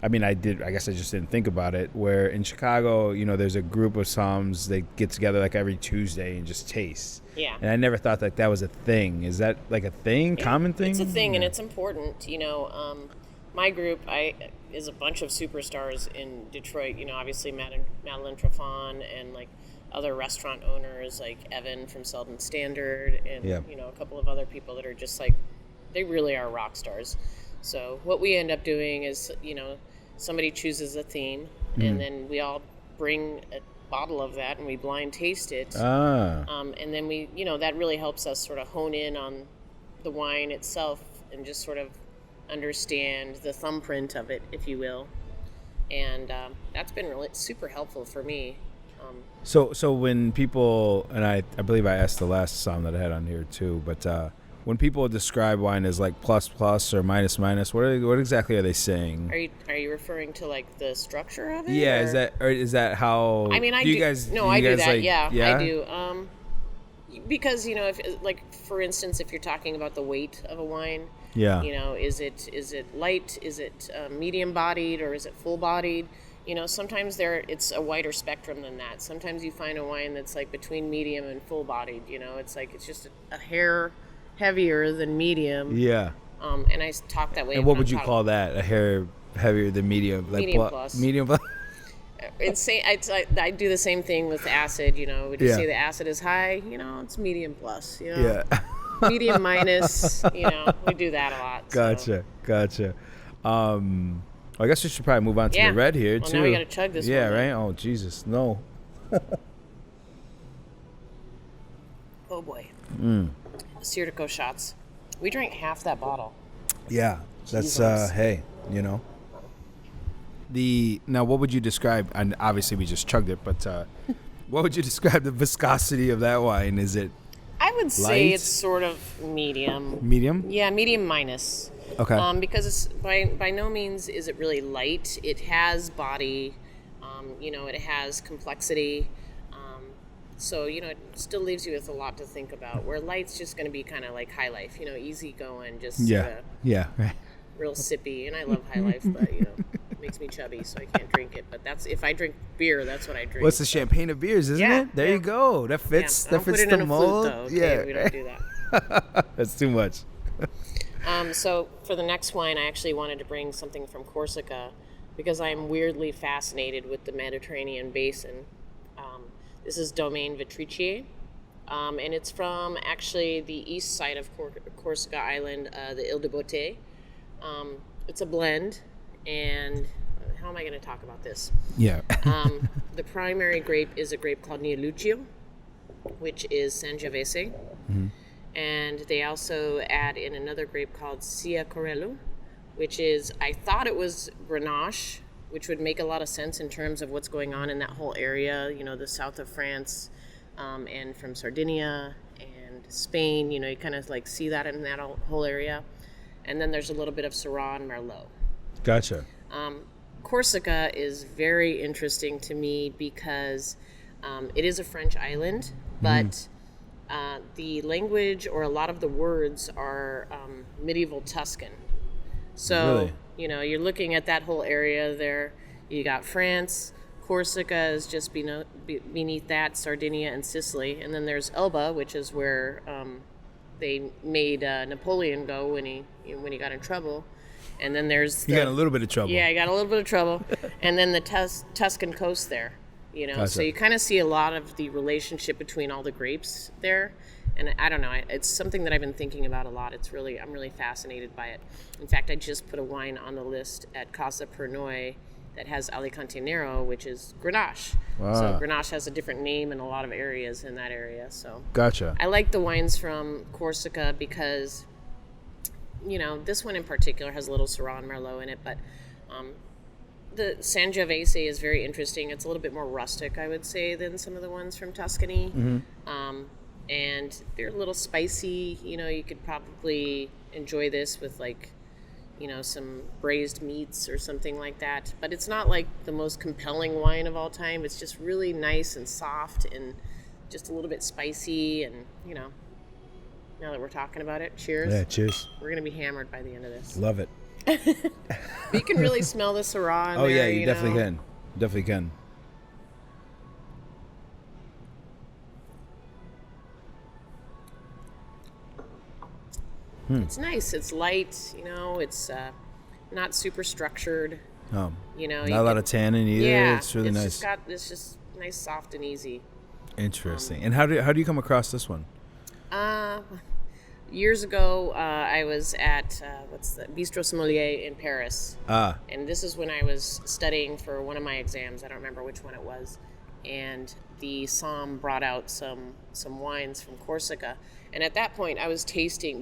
I mean, I did. I guess I just didn't think about it. Where in Chicago, there's a group of somms. They get together like every Tuesday and just taste. Yeah. And I never thought that was a thing. Is that like a thing, common thing? It's a thing, and it's important. My group is a bunch of superstars in Detroit. Obviously Madeline Trefon and like other restaurant owners like Evan from Selden Standard and a couple of other people that are just like, they really are rock stars. So what we end up doing is, somebody chooses a theme, and then we all bring a bottle of that and we blind taste it. And then we, that really helps us sort of hone in on the wine itself and just sort of understand the thumbprint of it, if you will. And that's been really super helpful for me. So when people, and I believe I asked the last somm that I had on here too, but when people describe wine as like plus or minus, what exactly are they saying? Are you referring to like the structure of it? Yeah, or? is that how? I mean, I do. do. You guys, no, do I you do guys that. like, Yeah, I do. Because if like for instance, if you're talking about the weight of a wine, is it light? Is it medium bodied or is it full bodied? Sometimes it's a wider spectrum than that. Sometimes you find a wine that's like between medium and full bodied. It's like it's just a hair heavier than medium. Yeah. And I talk that way. And what would you call that? A hair heavier than medium? Like medium plus. Medium plus. I do the same thing with acid. Would you say the acid is high? It's medium plus. Yeah. Medium minus. We do that a lot. Gotcha. I guess we should probably move on to the red here too. Now we gotta chug this one. Yeah, right? Oh Jesus, no. Oh boy. Assyrtiko shots. We drank half that bottle. Yeah. That's Jesus. hey, Now what would you describe, and obviously we just chugged it, but what would you describe the viscosity of that wine? Is it I would say light? it's sort of medium. Medium? Yeah, medium minus. Okay. Because it's by no means is it really light. It has body, it has complexity. So, it still leaves you with a lot to think about. Where light's just going to be kind of like High Life, easy going, just Yeah. Right. real sippy. And I love High Life, but, it makes me chubby, so I can't drink it. But if I drink beer, that's what I drink. What's the champagne of beers, isn't it? There you go. That fits. Don't That fits put it the in a mold. flute, though, okay? We don't do that. That's too much. So for the next wine, I actually wanted to bring something from Corsica because I'm weirdly fascinated with the Mediterranean basin. This is Domaine Vettriccie, and it's from actually the east side of Corsica Island, the Ile de Beauté. It's a blend, and how am I going to talk about this? Yeah. The primary grape is a grape called Nieluccio, which is Sangiovese. Mm-hmm. And they also add in another grape called Sigalas, which is, I thought it was Grenache, which would make a lot of sense in terms of what's going on in that whole area, the south of France, and from Sardinia and Spain, you kind of like see that in that whole area. And then there's a little bit of Syrah and Merlot. Gotcha. Corsica is very interesting to me because it is a French island, but the language or a lot of the words are medieval Tuscan. So, Really? you're looking at that whole area there. You got France, Corsica is just beneath that, Sardinia and Sicily. And then there's Elba, which is where they made Napoleon go when he got in trouble. And then there's He got in a little bit of trouble. Yeah, I got a little bit of trouble. And then the Tuscan coast there, Gotcha. So you kind of see a lot of the relationship between all the grapes there. And I don't know, it's something that I've been thinking about a lot. I'm really fascinated by it. In fact, I just put a wine on the list at Casa Pernod that has Alicante Nero, which is Grenache. Wow. So Grenache has a different name in a lot of areas in that area. So Gotcha. I like the wines from Corsica because, this one in particular has a little Syrah and Merlot in it, but the Sangiovese is very interesting. It's a little bit more rustic, I would say, than some of the ones from Tuscany. Mm-hmm. And they're a little spicy. You could probably enjoy this with some braised meats or something like that. But it's not like the most compelling wine of all time. It's just really nice and soft and just a little bit spicy. And, now that we're talking about it, cheers. Yeah, cheers. We're going to be hammered by the end of this. Love it. You can really smell the Syrah in Oh, there, yeah, you definitely can. Definitely can. It's nice. It's light. It's not super structured. Not Not a lot of tannin either. Yeah, It's really nice. It's just nice, soft, and easy. Interesting. And how do you come across this one? Years ago, I was at Bistro Sommelier in Paris. And this is when I was studying for one of my exams. I don't remember which one it was. And the Somm brought out some wines from Corsica. And at that point, I was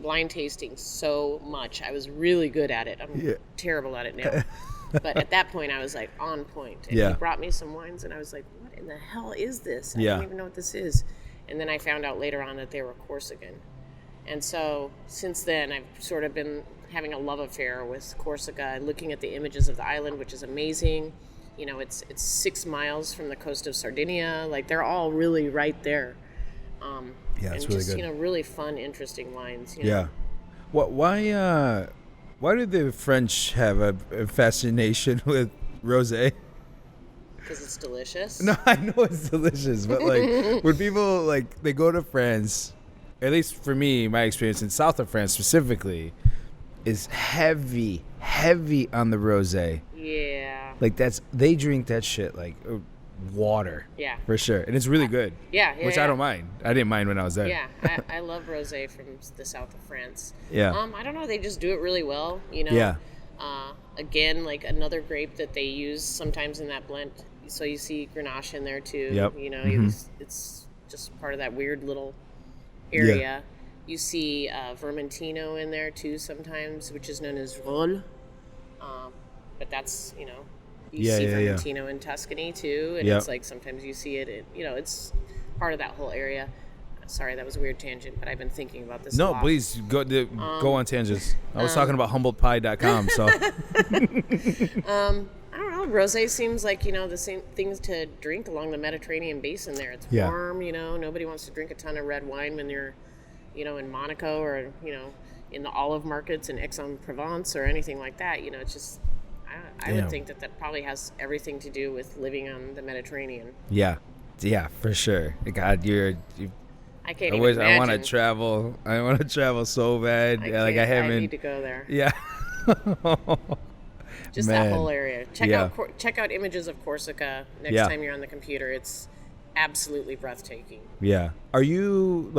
blind tasting so much. I was really good at it. I'm terrible at it now. But at that point, I was on point. And he brought me some wines, and I was like, what in the hell is this? I don't even know what this is. And then I found out later on that they were Corsican. And so since then, I've sort of been having a love affair with Corsica, looking at the images of the island, which is amazing. It's 6 miles from the coast of Sardinia. They're all really right there. Yeah, it's and really just, good. really fun, interesting wines. Yeah. Why do the French have a fascination with rosé? Because it's delicious. No, I know it's delicious, but when people they go to France, at least for me, my experience in south of France specifically, is heavy on the rosé. Yeah. They drink that shit water. Yeah. For sure. And it's really good. Yeah. Which I don't mind. I didn't mind when I was there. Yeah. I love rosé from the south of France. Yeah. I don't know. They just do it really well, Yeah. Again, another grape that they use sometimes in that blend. So you see Grenache in there too. Yep. It's just part of that weird little area. Yeah. You see Vermentino in there too sometimes, which is known as Rol. But that's, you see Vermentino in Tuscany too. And it's sometimes you see it, it's part of that whole area. Sorry, that was a weird tangent, but I've been thinking about this a lot. No, please go on tangents. I was talking about humbledpie.com, so. I don't know. Rosé seems like, the same things to drink along the Mediterranean basin there. It's warm, Nobody wants to drink a ton of red wine when you're, in Monaco or, in the olive markets in Aix-en-Provence or anything like that. It's just, I would think that probably has everything to do with living on the Mediterranean. Yeah, for sure. God, I can't even imagine. I want to travel. I want to travel so bad. I need to go there. Yeah. Just that whole area. Check out images of Corsica next time you're on the computer. It's absolutely breathtaking. Yeah. Are you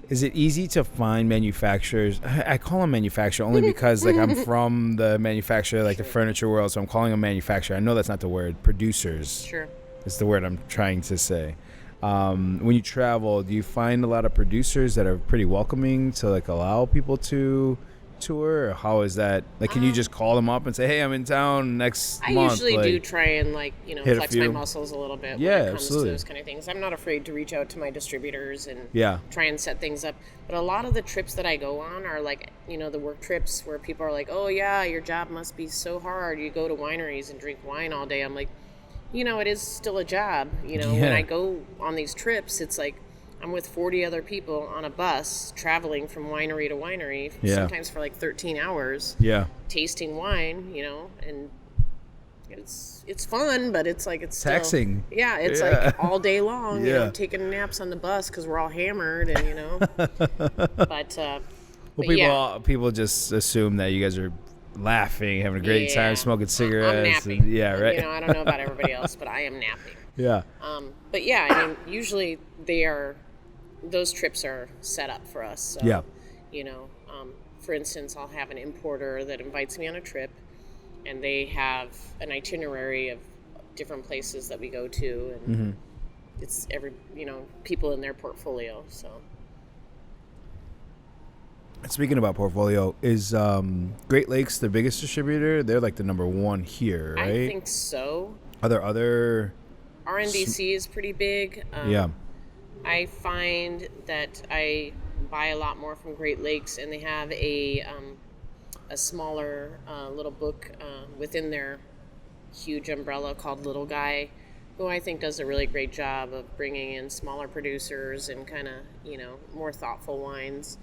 is it easy to find manufacturers? I call them manufacturer only because I'm from the manufacturer, the furniture world, so I'm calling them manufacturer. I know that's not the word. Producers. Sure. It's the word I'm trying to say. When you travel, do you find a lot of producers that are pretty welcoming to allow people to tour? Or how is that? Can you just call them up and say, hey, I'm in town next month? I usually do try and flex my muscles a little bit when it comes absolutely. to those kind of things. I'm not afraid to reach out to my distributors and try and set things up. But a lot of the trips that I go on are the work trips where people are like, oh yeah, your job must be so hard. You go to wineries and drink wine all day. I'm like, it is still a job. When I go on these trips, it's I'm with 40 other people on a bus traveling from winery to winery, sometimes for 13 hours, tasting wine, and It's fun, but it's like it's taxing. Still, yeah, it's like all day long. Yeah. You know, taking naps on the bus because we're all hammered, and you know. People just assume that you guys are laughing, having a great time, smoking cigarettes. I'm napping. Yeah, right. You know, I don't know about everybody else, but I am napping. Yeah. But yeah, I mean, usually those trips are set up for us. So, yeah. You know, for instance, I'll have an importer that invites me on a trip, and they have an itinerary of different places that we go to, and it's people in their portfolio. So. Speaking about portfolio, is Great Lakes the biggest distributor? They're like the number one here, right? I think so. Are there other? RNDC is pretty big. Yeah. I find that I buy a lot more from Great Lakes, and they have a smaller little book within their huge umbrella called Little Guy, who I think does a really great job of bringing in smaller producers and kind of, more thoughtful wines.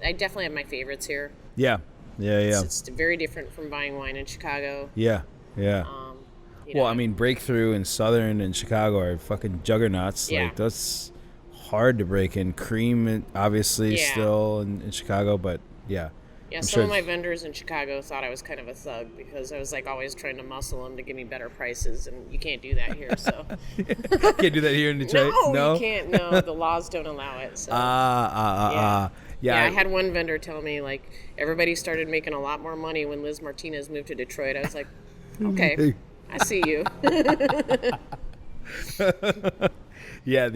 I definitely have my favorites here. Yeah. It's very different from buying wine in Chicago. Yeah. Well, I mean, Breakthrough and Southern and Chicago are fucking juggernauts. Yeah. Like, that's hard to break in. Cream, obviously, still in Chicago, but yeah. Yeah, some of my vendors in Chicago thought I was kind of a thug because I was like always trying to muscle them to give me better prices, and you can't do that here. So can't do that here in Detroit. No, you can't. No, the laws don't allow it. So. Yeah. I had one vendor tell me like everybody started making a lot more money when Liz Martinez moved to Detroit. I was like, okay, I see you. Yeah,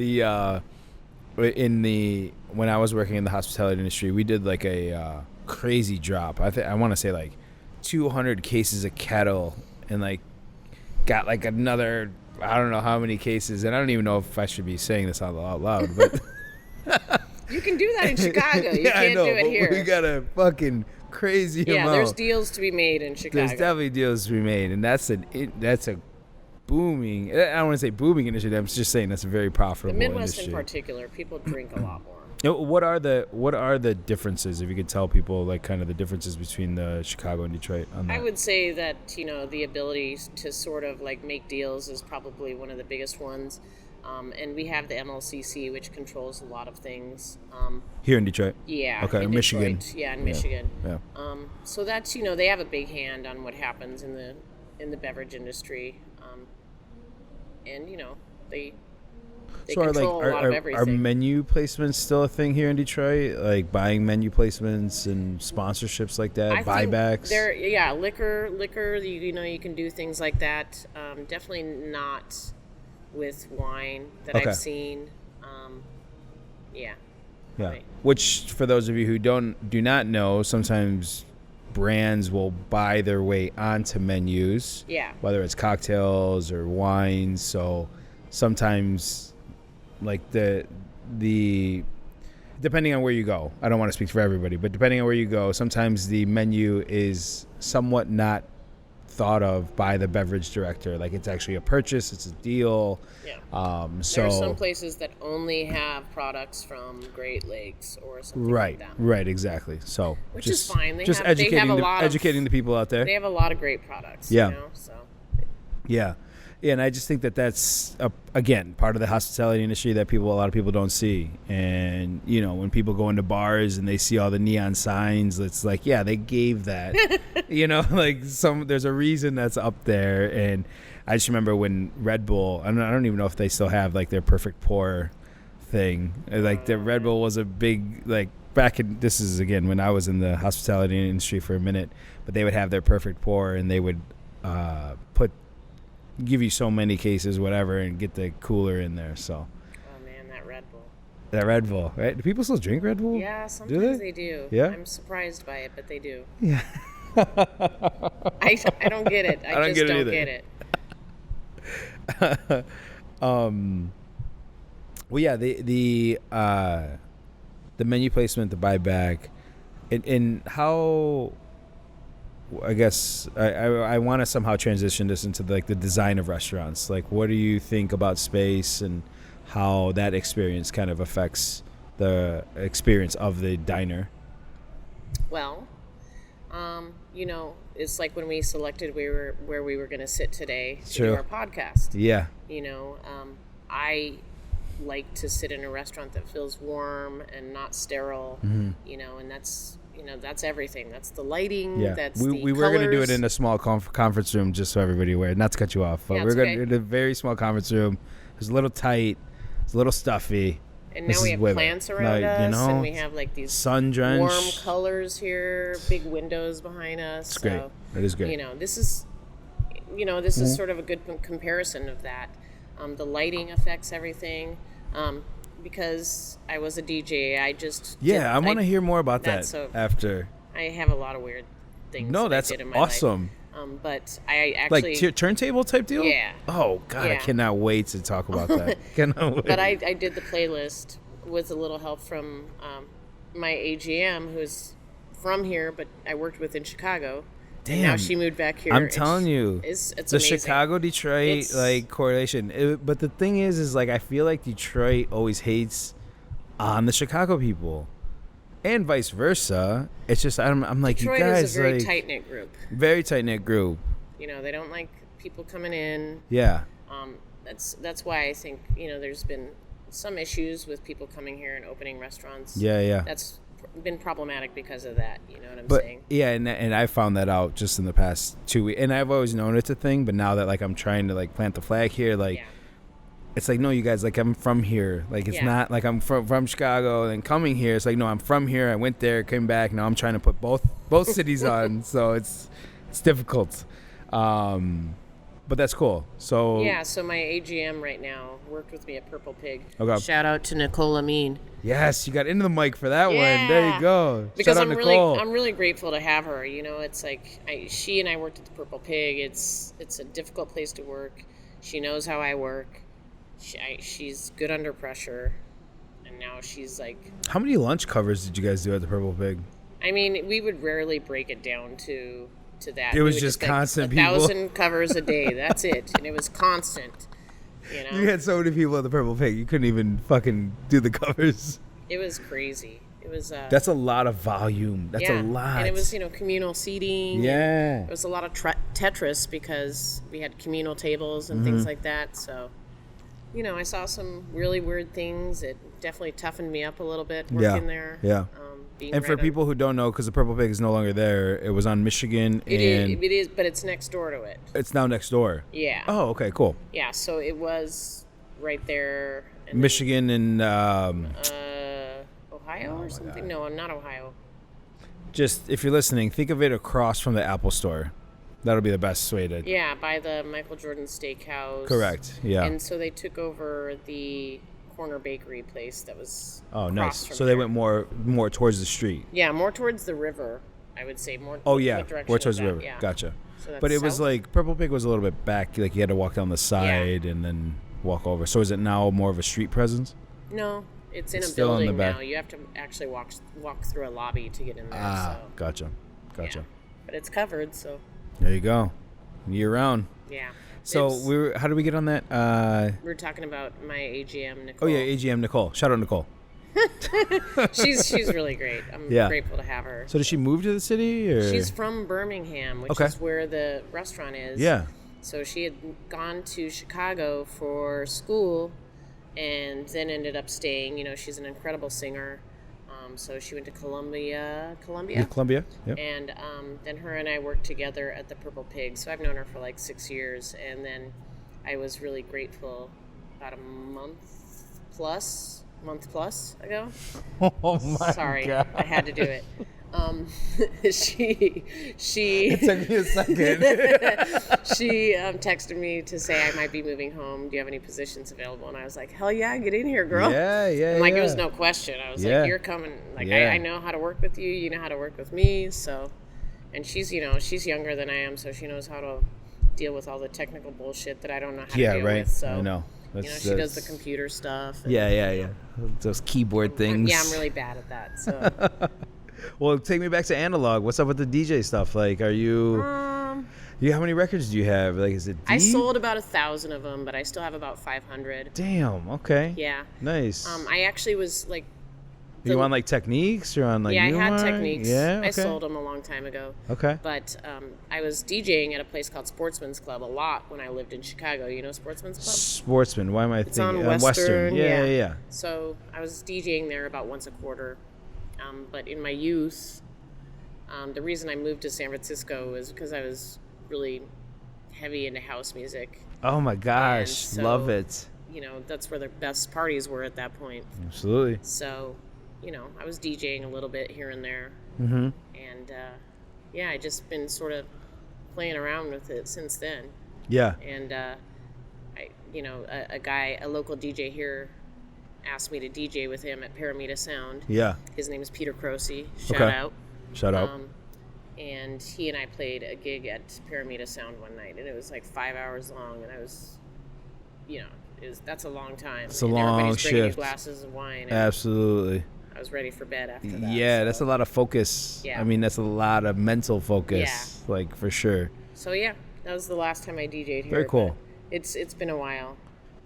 when I was working in the hospitality industry, we did like a crazy drop. I want to say like 200 cases of kettle, and like got like another I don't know how many cases, and I don't even know if I should be saying this out loud, but you can do that in Chicago. You can't I know, do it here. We got a fucking crazy amount. Yeah, there's deals to be made in Chicago. There's definitely deals to be made, and that's a booming. I don't want to say booming industry. I'm just saying that's a very profitable industry. The Midwest industry. in particular, people drink a lot more. What are the differences? If you could tell people like kind of the differences between the Chicago and Detroit on that. I would say that the ability to sort of like make deals is probably one of the biggest ones. And we have the MLCC, which controls a lot of things. Here in Detroit? Yeah. Okay, in Michigan. Yeah, in Michigan. Yeah. So that's, they have a big hand on what happens in the beverage industry. And, they control a lot of everything. Are menu placements still a thing here in Detroit? Like buying menu placements and sponsorships like that, buybacks? Liquor, you can do things like that. Definitely not with wine that I've seen. Yeah. Right. Which, for those of you who do not know, sometimes brands will buy their way onto menus. Yeah. Whether it's cocktails or wines. So sometimes, like the depending on where you go, I don't want to speak for everybody, but depending on where you go, sometimes the menu is somewhat not thought of by the beverage director. Like it's actually a purchase, it's a deal. Yeah. So there are some places that only have products from Great Lakes or something like that. Right, exactly. So which is fine. They have educating the people out there. They have a lot of great products. Yeah. So. Yeah. Yeah, and I just think that's again part of the hospitality industry that a lot of people don't see. And when people go into bars and they see all the neon signs, it's like, yeah, they gave that. There's a reason that's up there. And I just remember when Red Bull, I don't even know if they still have like their perfect pour thing. Like the Red Bull was a big this is again when I was in the hospitality industry for a minute, but they would have their perfect pour and they would give you so many cases, whatever, and get the cooler in there. So. Oh man, that Red Bull, right? Do people still drink Red Bull? Yeah, sometimes they do. Yeah. I'm surprised by it, but they do. Yeah. I don't get it. I just don't get it. Well, yeah, the menu placement, the buyback, and how. I guess I want to somehow transition this into the design of restaurants. Like, what do you think about space and how that experience kind of affects the experience of the diner? Well, You know, it's like when we selected where we were going to sit today to True. do our podcast. Yeah. You know, I like to sit in a restaurant that feels warm and not sterile. You know, and that's everything. That's the lighting. Yeah. That's we were going to do it in a small conference room, just so everybody aware. Not to cut you off, but Yeah, we're it's going to okay. do it in a very small conference room. It was a little tight. It's a little stuffy. And This now we is have Wether. plants around Like, us, you know, and we have like these sun drenched. warm colors here, big windows behind us. It's so, great. It is great. You know, this is sort of a good comparison of that. The lighting affects everything. Because I was a DJ, I want to hear more about that so- after. I have a lot of weird things. No, that I that's did in my awesome. life. But I actually, Like turntable type deal? Yeah. Oh, God, I Yeah. cannot wait to talk about that. Cannot wait. but I did the playlist with a little help from my AGM, who's from here, but I worked with in Chicago. Damn. And now she moved back here. I'm telling you, it's the amazing. Chicago-Detroit It's- like correlation. But the thing is like I feel like Detroit always hates on the Chicago people, and vice versa. It's just I'm like, Detroit you guys is a very like tight-knit group. very tight-knit group. You know, they don't like people coming in. Yeah. That's why I think, you know, there's been some issues with people coming here and opening restaurants. Yeah. That's been problematic because of that. You know what I'm But saying? yeah, and I found that out just in the past 2 weeks, and I've always known it's a thing. But now that like I'm trying to like plant the flag here, like. Yeah. It's like, no, you guys, like, I'm from here. Like, it's Yeah. not like I'm from Chicago and coming here. It's like, no, I'm from here. I went there, came back. Now I'm trying to put both cities on. So it's difficult. But that's cool. So Yeah, so my AGM right now worked with me at Purple Pig. Okay. Shout out to Nicole Amin. yes, you got into the mic for that one. Yeah. There you go. Because Shout out I'm Nicole. really grateful to have her. You know, it's like she and I worked at the Purple Pig. It's a difficult place to work. She knows how I work. She's good under pressure, and now she's like. How many lunch covers did you guys do at the Purple Pig? I mean, we would rarely break it down to that. It We was would just like, constant people. 1,000 covers a day. That's it, and it was constant. You know, You had so many people at the Purple Pig. You couldn't even fucking do the covers. it was crazy. It was. That's a lot of volume. That's yeah. a lot. And it was, communal seating. Yeah. It was a lot of Tetris because we had communal tables and Mm-hmm. things like that. So, I saw some really weird things. It definitely toughened me up a little bit working there. Yeah. Being And for right on- people who don't know, because the Purple Pig is no longer there, it was on Michigan, it and is, but it's next door to it. it's now next door. Yeah. Oh, okay, cool. Yeah. So it was right there. And Michigan and then, Ohio or something? No, not Ohio. just if you're listening, think of it across from the Apple Store. That'll be the best way to. Yeah, by the Michael Jordan Steakhouse. Correct. Yeah. And so they took over the corner bakery place that was. Oh, across nice. from So they there. went more towards the street. Yeah, more towards the river, I would say. More. Oh yeah, what direction more is towards the that? river. Yeah. Gotcha. So that's But it was south? like Purple Pig was a little bit back. Like you had to walk down the side and then walk over. So is it now more of a street presence? No, it's in It's a still in the building back. now. You have to actually walk through a lobby to get in there. Ah, so. gotcha. Yeah. But it's covered, so There you go. Year round. yeah. So It's- how did we get on that? we were talking about my AGM, Nicole. Oh yeah, AGM Nicole. Shout out Nicole. she's really great. I'm Yeah. grateful to have her. So did she move to the city or? She's from Birmingham, which Okay. is where the restaurant is. Yeah. So she had gone to Chicago for school and then ended up staying. She's an incredible singer. So she went to Columbia. Yeah, Columbia. Yep. And then her and I worked together at the Purple Pig. So I've known her for like 6 years. And then I was really grateful about a month plus ago. Oh my Sorry, God. I had to do it. She It took me a second. she texted me to say I might be moving home. Do you have any positions available? And I was like, hell yeah, get in here, girl. Yeah. And like, it was no question. I was Yeah. like, you're coming. Like, Yeah. I know how to work with you. You know how to work with me. So, and she's younger than I am, so she knows how to deal with all the technical bullshit that I don't know how to Yeah, deal right. with. So, I know. she does the computer stuff. and- Yeah. Those keyboard things. Yeah, I'm really bad at that. So, Well, take me back to analog. What's up with the DJ stuff? Like, are you? How many records do you have? Like, is it? I deep? sold about 1,000 of them, but I still have about 500. Damn. Okay. Yeah. Nice. I actually was like You on like techniques or on like yeah, I new had wine? techniques. Yeah, okay. I sold them a long time ago. Okay. But I was DJing at a place called Sportsman's Club a lot when I lived in Chicago. You know Sportsman's Club? Sportsman. Why am I It's thinking on Western. Yeah. So I was DJing there about once a quarter. But in my youth, the reason I moved to San Francisco was because I was really heavy into house music. Oh my gosh, So, love it. You know, that's where the best parties were at that point. Absolutely. So, you know, I was DJing a little bit here and there. Mm-hmm. And, yeah, I just been sort of playing around with it since then. Yeah. And, a local DJ here asked me to DJ with him at Paramita Sound. Yeah. His name is Peter Croce. Shout out. And he and I played a gig at Paramita Sound one night, and it was like 5 hours long, and I was, you know, that's a long time. It's a and long everybody's bringing you shift. glasses of wine. And Absolutely. I was ready for bed after that. Yeah, so. that's a lot of focus. Yeah. I mean, that's a lot of mental focus, like for sure. So yeah, that was the last time I DJ'd here. Very cool. It's been a while.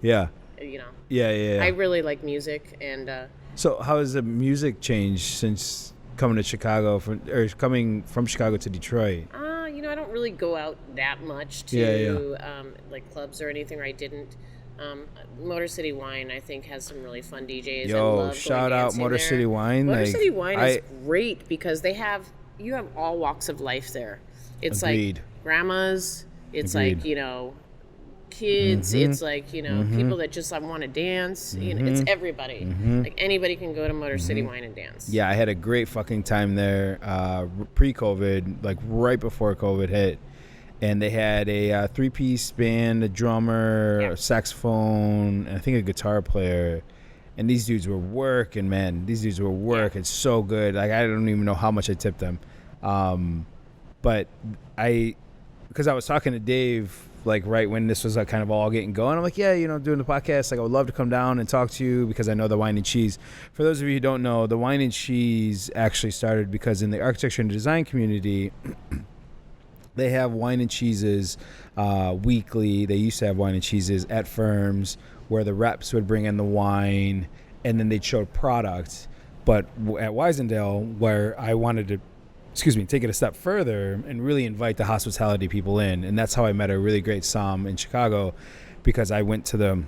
Yeah. You know. Yeah. I really like music, and So how has the music changed since coming to Chicago coming from Chicago to Detroit? you know, I don't really go out that much to like clubs or anything. Or I didn't. Motor City Wine, I think, has some really fun DJs. I love shout out Motor there. City Wine. Motor City Wine is great because you have all walks of life there. It's Agreed. like grandmas. It's Agreed. like, you know, kids. It's like, you know, people that just want to dance. You know, it's everybody. Like anybody can go to Motor City Wine and dance. Yeah, I had a great fucking time there pre-COVID, like right before COVID hit. And they had a three-piece band, a drummer, a saxophone, and I think a guitar player. And these dudes were working, man. These dudes were working so good. Like, I don't even know how much I tipped them. But because I was talking to Dave, like, right when this was like kind of all getting going, I'm like, yeah, you know, doing the podcast, like, I would love to come down and talk to you because I know the Wine and Cheese. For those of you who don't know, the Wine and Cheese actually started because in the architecture and design community, they have wine and cheeses weekly. They used to have wine and cheeses at firms where the reps would bring in the wine and then they'd show product. But at Weisendale, where I wanted to, take it a step further and really invite the hospitality people in. And that's how I met a really great somm in Chicago, because I went to the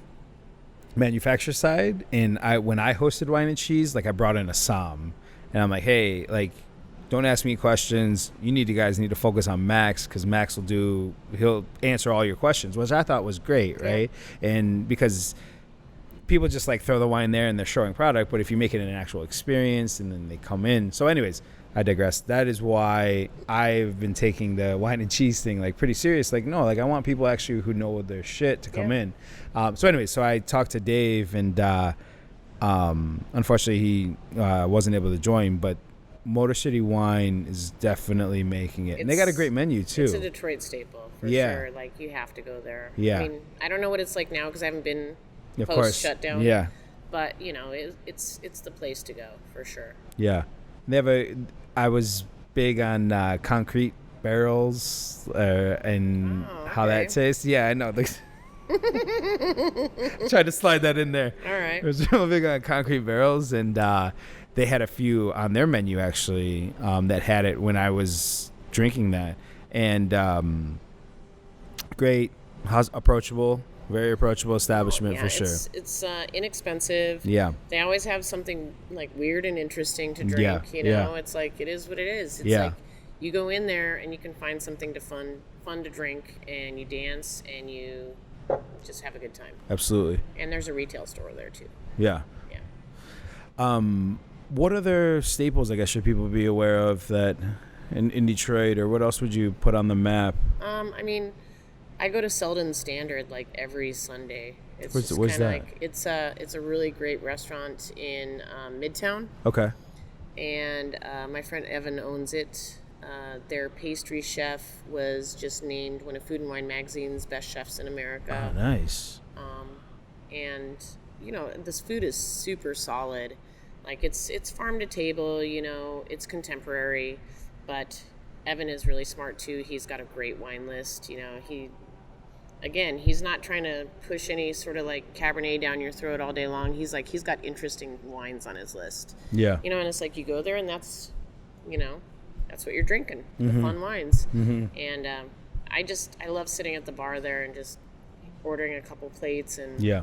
manufacturer side, and when I hosted Wine and Cheese, like, I brought in a somm. And I'm like, hey, like, don't ask me questions. You guys need to focus on Max, because Max he'll answer all your questions, which I thought was great, right? And because people just like throw the wine there and they're showing product, but if you make it an actual experience and then they come in. So anyways, I digress. That is why I've been taking the Wine and Cheese thing like pretty serious. Like, no, like I want people actually who know their shit to come in. So anyways, so I talked to Dave, and unfortunately he wasn't able to join, but Motor City Wine is definitely making it. And they got a great menu, too. It's a Detroit staple, for sure. Like, you have to go there. Yeah. I mean, I don't know what it's like now because I haven't been of course. Shutdown. Yeah. But, you know, it's the place to go, for sure. Yeah. I was big on concrete barrels and how that tastes. Yeah, I know. Tried to slide that in there. All right. I was real big on concrete barrels, and they had a few on their menu, actually, that had it when I was drinking that. And great, approachable, very approachable establishment for sure. It's inexpensive. Yeah. They always have something like weird and interesting to drink. You know, it's like, it is what it is. It's like you go in there and you can find something fun to drink, and you dance and you just have a good time. Absolutely. And there's a retail store there too. Yeah. What other staples, I guess, should people be aware of that in Detroit, or what else would you put on the map? I mean, I go to Selden Standard like every Sunday. It's where's that? Like, it's a really great restaurant in Midtown. Okay. And my friend Evan owns it. Their pastry chef was just named one of Food and Wine Magazine's best chefs in America. Oh, nice. And you know, this food is super solid. Like, it's farm to table, you know, it's contemporary, but Evan is really smart too. He's got a great wine list. You know, again, he's not trying to push any sort of like Cabernet down your throat all day long. He's got interesting wines on his list. Yeah. You know, and it's like you go there and that's, you know, that's what you're drinking, the fun wines. And I love sitting at the bar there and just ordering a couple plates and Yeah.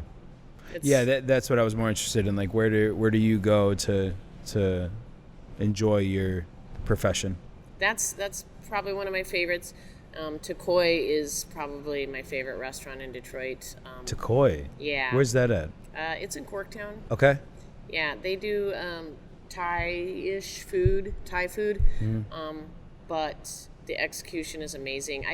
That's what I was more interested in. Like, where do you go to enjoy your profession? That's probably one of my favorites. Takoi is probably my favorite restaurant in Detroit. Takoi? Yeah. Where's that at? It's in Corktown. Okay. Yeah, they do Thai food, but the execution is amazing.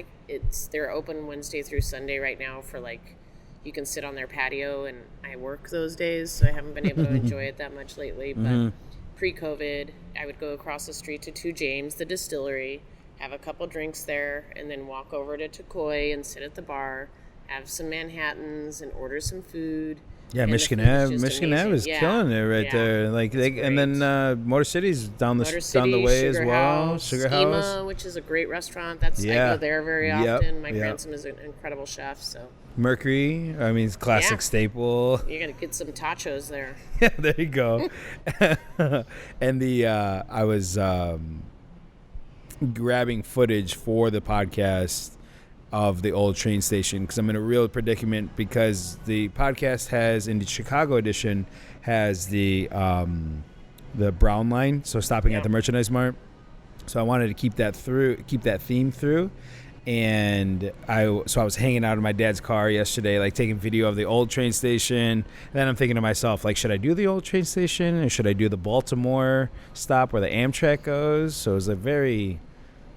They're open Wednesday through Sunday right now for like, you can sit on their patio, and I work those days, so I haven't been able to enjoy it that much lately. But pre-COVID, I would go across the street to 2 James, the distillery, have a couple drinks there, and then walk over to Takoi and sit at the bar, have some Manhattans, and order some food. Yeah, And Michigan the food Ave. just Michigan Ave is amazing. killing it right there. Like, and then Motor City's down the way as well. Sugar House, Schema, which is a great restaurant. I go there very often. My grandson is an incredible chef, so. Mercury, I mean, it's classic staple. You got to get some tachos there. Yeah, there you go. And I was grabbing footage for the podcast of the old train station because I'm in a real predicament because the podcast has, in the Chicago edition, has the Brown line, so stopping at the Merchandise Mart. So I wanted to keep that theme through. And I was hanging out in my dad's car yesterday, like taking video of the old train station. And then I'm thinking to myself, like, should I do the old train station or should I do the Baltimore stop where the Amtrak goes? So it was a very,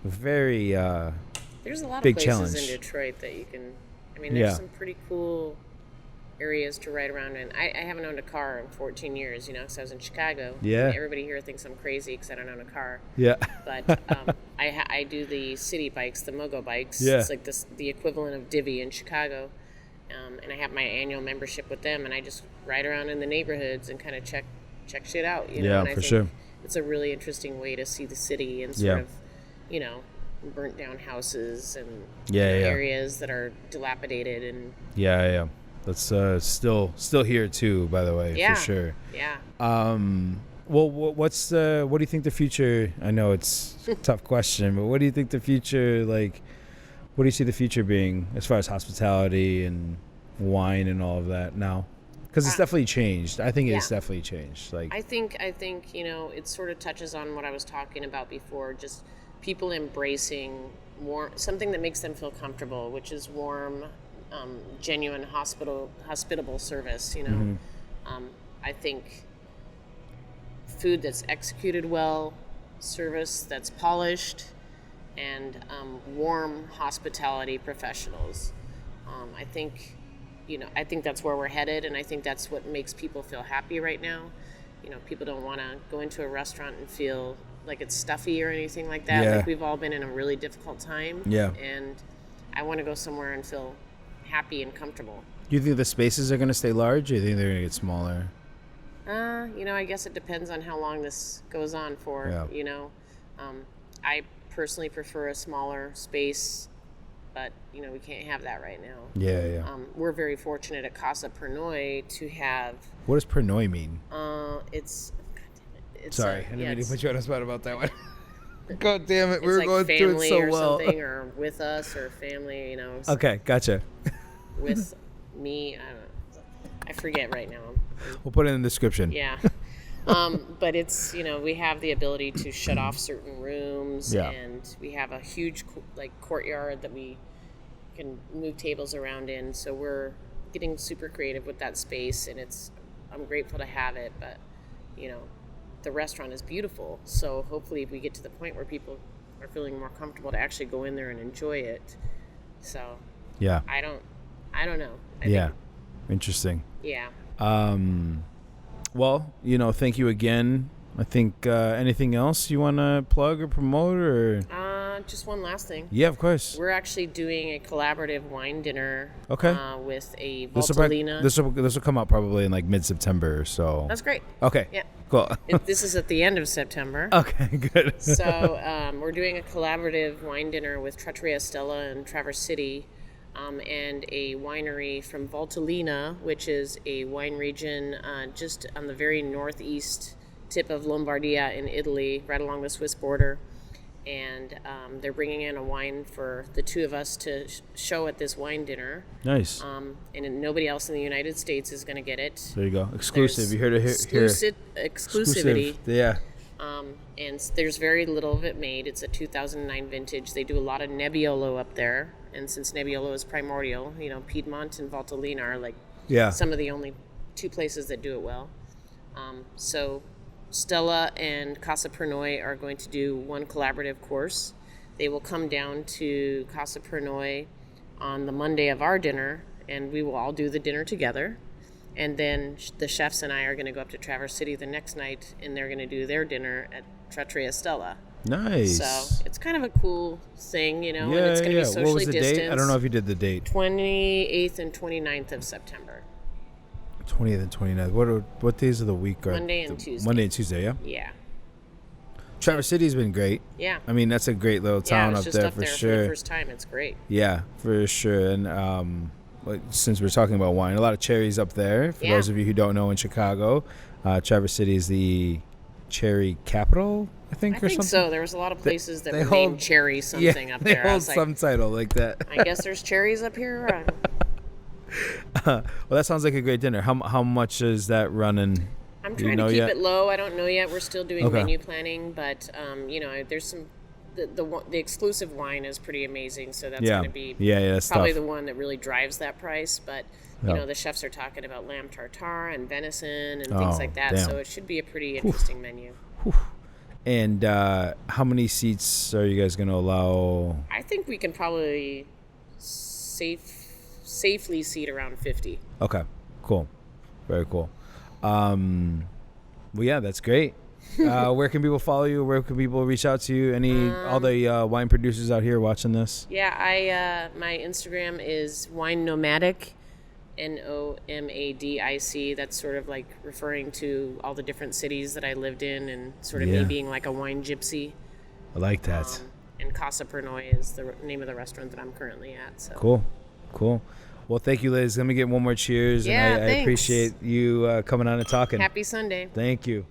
very there's a lot big of places challenge in Detroit that you can. I mean, there's some pretty cool areas to ride around in. I haven't owned a car in 14 years, you know, because I was in Chicago. Yeah. And everybody here thinks I'm crazy because I don't own a car. Yeah. But I do the city bikes, the Mogo bikes. Yeah. It's like the equivalent of Divvy in Chicago. And I have my annual membership with them, and I just ride around in the neighborhoods and kind of check shit out. You know? Yeah, and I for think sure. It's a really interesting way to see the city and sort of, you know, burnt down houses and areas that are dilapidated and yeah. That's still here too, by the way, for sure. Yeah. Well, what do you think the future? I know it's a tough question, but what do you think the future, like, what do you see the future being as far as hospitality and wine and all of that now? Because it's definitely changed. I think it's definitely changed. Like, I think you know, it sort of touches on what I was talking about before. Just people embracing something that makes them feel comfortable, which is warm, genuine, hospitable service. You know, I think food that's executed well, service that's polished, and warm hospitality professionals. I think, you know, I think that's where we're headed, and I think that's what makes people feel happy right now. You know, people don't want to go into a restaurant and feel like it's stuffy or anything like that. Yeah. Like, we've all been in a really difficult time. Yeah. And I want to go somewhere and feel happy and comfortable. do you think the spaces are going to stay large, or do you think they're going to get smaller? You know, I guess it depends on how long this goes on for. Yeah. You know, I personally prefer a smaller space, but you know, we can't have that right now. Yeah. We're very fortunate at Casa Pernod to have. What does Pernod mean? It's Sorry, I didn't mean to put you on a spot about that one. God damn it, we were like going through it so or well. something, or with us, or family, you know. Okay, gotcha. With me, I don't know. I forget right now. We'll put it in the description. Yeah. But it's, you know, we have the ability to shut off certain rooms, and we have a huge courtyard that we can move tables around in. So we're getting super creative with that space, and I'm grateful to have it. But, you know, the restaurant is beautiful. So hopefully we get to the point where people are feeling more comfortable to actually go in there and enjoy it. So Yeah. I don't know. I Yeah. think, Interesting. yeah. Well, you know, thank you again. I think anything else you want to plug or promote, or? Just one last thing. Yeah, of course. We're actually doing a collaborative wine dinner. Okay. With a This Valtellina. will come out probably in like mid-September or so. That's great. Okay. Yeah. Cool. This is at the end of September. Okay, good. So we're doing a collaborative wine dinner with Trattoria Stella in Traverse City. and a winery from Valtellina, which is a wine region just on the very northeast tip of Lombardia in Italy, right along the Swiss border. And they're bringing in a wine for the two of us to show at this wine dinner. Nice. And nobody else in the United States is going to get it. There you go. Exclusive. You heard it here. Exclusivity. Yeah. And there's very little of it made. It's a 2009 vintage. They do a lot of Nebbiolo up there. And since Nebbiolo is primordial, Piedmont and Valtellina are like some of the only two places that do it well. So Stella and Casa Pernoi are going to do one collaborative course. They will come down to Casa Pernoi on the Monday of our dinner, and we will all do the dinner together. And then the chefs and I are going to go up to Traverse City the next night, and they're going to do their dinner at Trattoria Stella. Nice. So it's kind of a cool thing, and it's going to be socially What was the distanced. date? I don't know if you did the date. 28th and 29th of September. 20th and 29th. What days of the week are Monday and Tuesday. Monday and Tuesday, yeah? Yeah. Traverse City's been great. Yeah. I mean, that's a great little town up there for for sure. sure. For the first time, it's great. Yeah, for sure. And since we're talking about wine, a lot of cherries up there. For those of you who don't know, in Chicago, Traverse City is the cherry capital, I think something. So there was a lot of places that were named cherry something up there. They hold some title like that. I guess there's cherries up here. Well, that sounds like a great dinner. How much is that running? I'm trying to keep it low. I don't know yet. We're still doing menu planning, but there's some. The exclusive wine is pretty amazing, so that's going to be probably the one that really drives that price. But the chefs are talking about lamb tartare and venison and things like that, so it should be a pretty interesting menu. And how many seats are you guys going to allow? I think we can probably safely seat around 50. Okay, cool, very cool. Well, yeah, that's great. Where can people follow you? Where can people reach out to you? All the wine producers out here watching this? Yeah, my Instagram is Wine Nomadic, Nomadic. That's sort of like referring to all the different cities that I lived in, and sort of me being like a wine gypsy. I like that. And Casa Pernoi is the name of the restaurant that I'm currently at. So. Cool. Well, thank you, Liz. Let me get one more cheers. Yeah, and I appreciate you coming on and talking. Happy Sunday. Thank you.